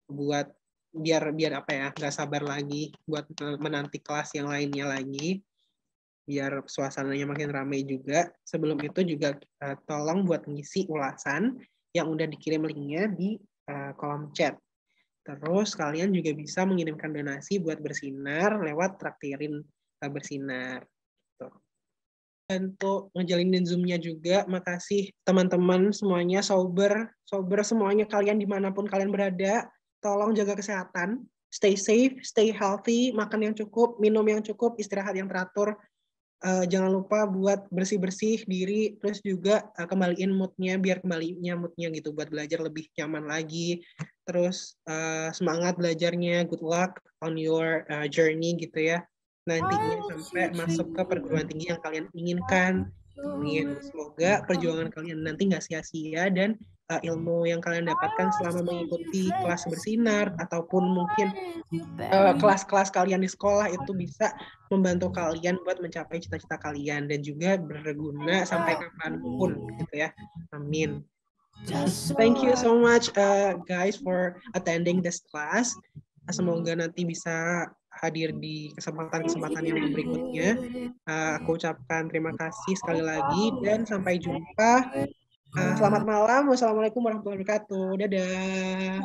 Speaker 1: buat biar apa ya, nggak sabar lagi buat menanti kelas yang lainnya lagi, biar suasananya makin ramai juga. Sebelum itu juga tolong buat ngisi ulasan yang udah dikirim linknya di kolom chat. Terus kalian juga bisa mengirimkan donasi buat Bersinar lewat traktirin Bersinar. Untuk ngejalinin Zoom-nya juga, makasih teman-teman semuanya, sober semuanya kalian dimanapun kalian berada, tolong jaga kesehatan, stay safe, stay healthy, makan yang cukup, minum yang cukup, istirahat yang teratur, jangan lupa buat bersih-bersih diri, terus juga kembaliin moodnya, biar kembalinya moodnya gitu, buat belajar lebih nyaman lagi, terus semangat belajarnya, good luck on your journey gitu ya, nantinya sampai masuk ke perguruan tinggi yang kalian inginkan. Amin. Semoga perjuangan kalian nanti nggak sia-sia dan ilmu yang kalian dapatkan selama mengikuti kelas Bersinar ataupun mungkin kelas-kelas kalian di sekolah itu bisa membantu kalian buat mencapai cita-cita kalian dan juga berguna sampai kapanpun gitu ya. Amin. Thank you so much guys for attending this class. Semoga nanti bisa hadir di kesempatan-kesempatan yang berikutnya. Aku ucapkan terima kasih sekali lagi dan sampai jumpa. Selamat malam. Wassalamualaikum warahmatullahi wabarakatuh. Dadah.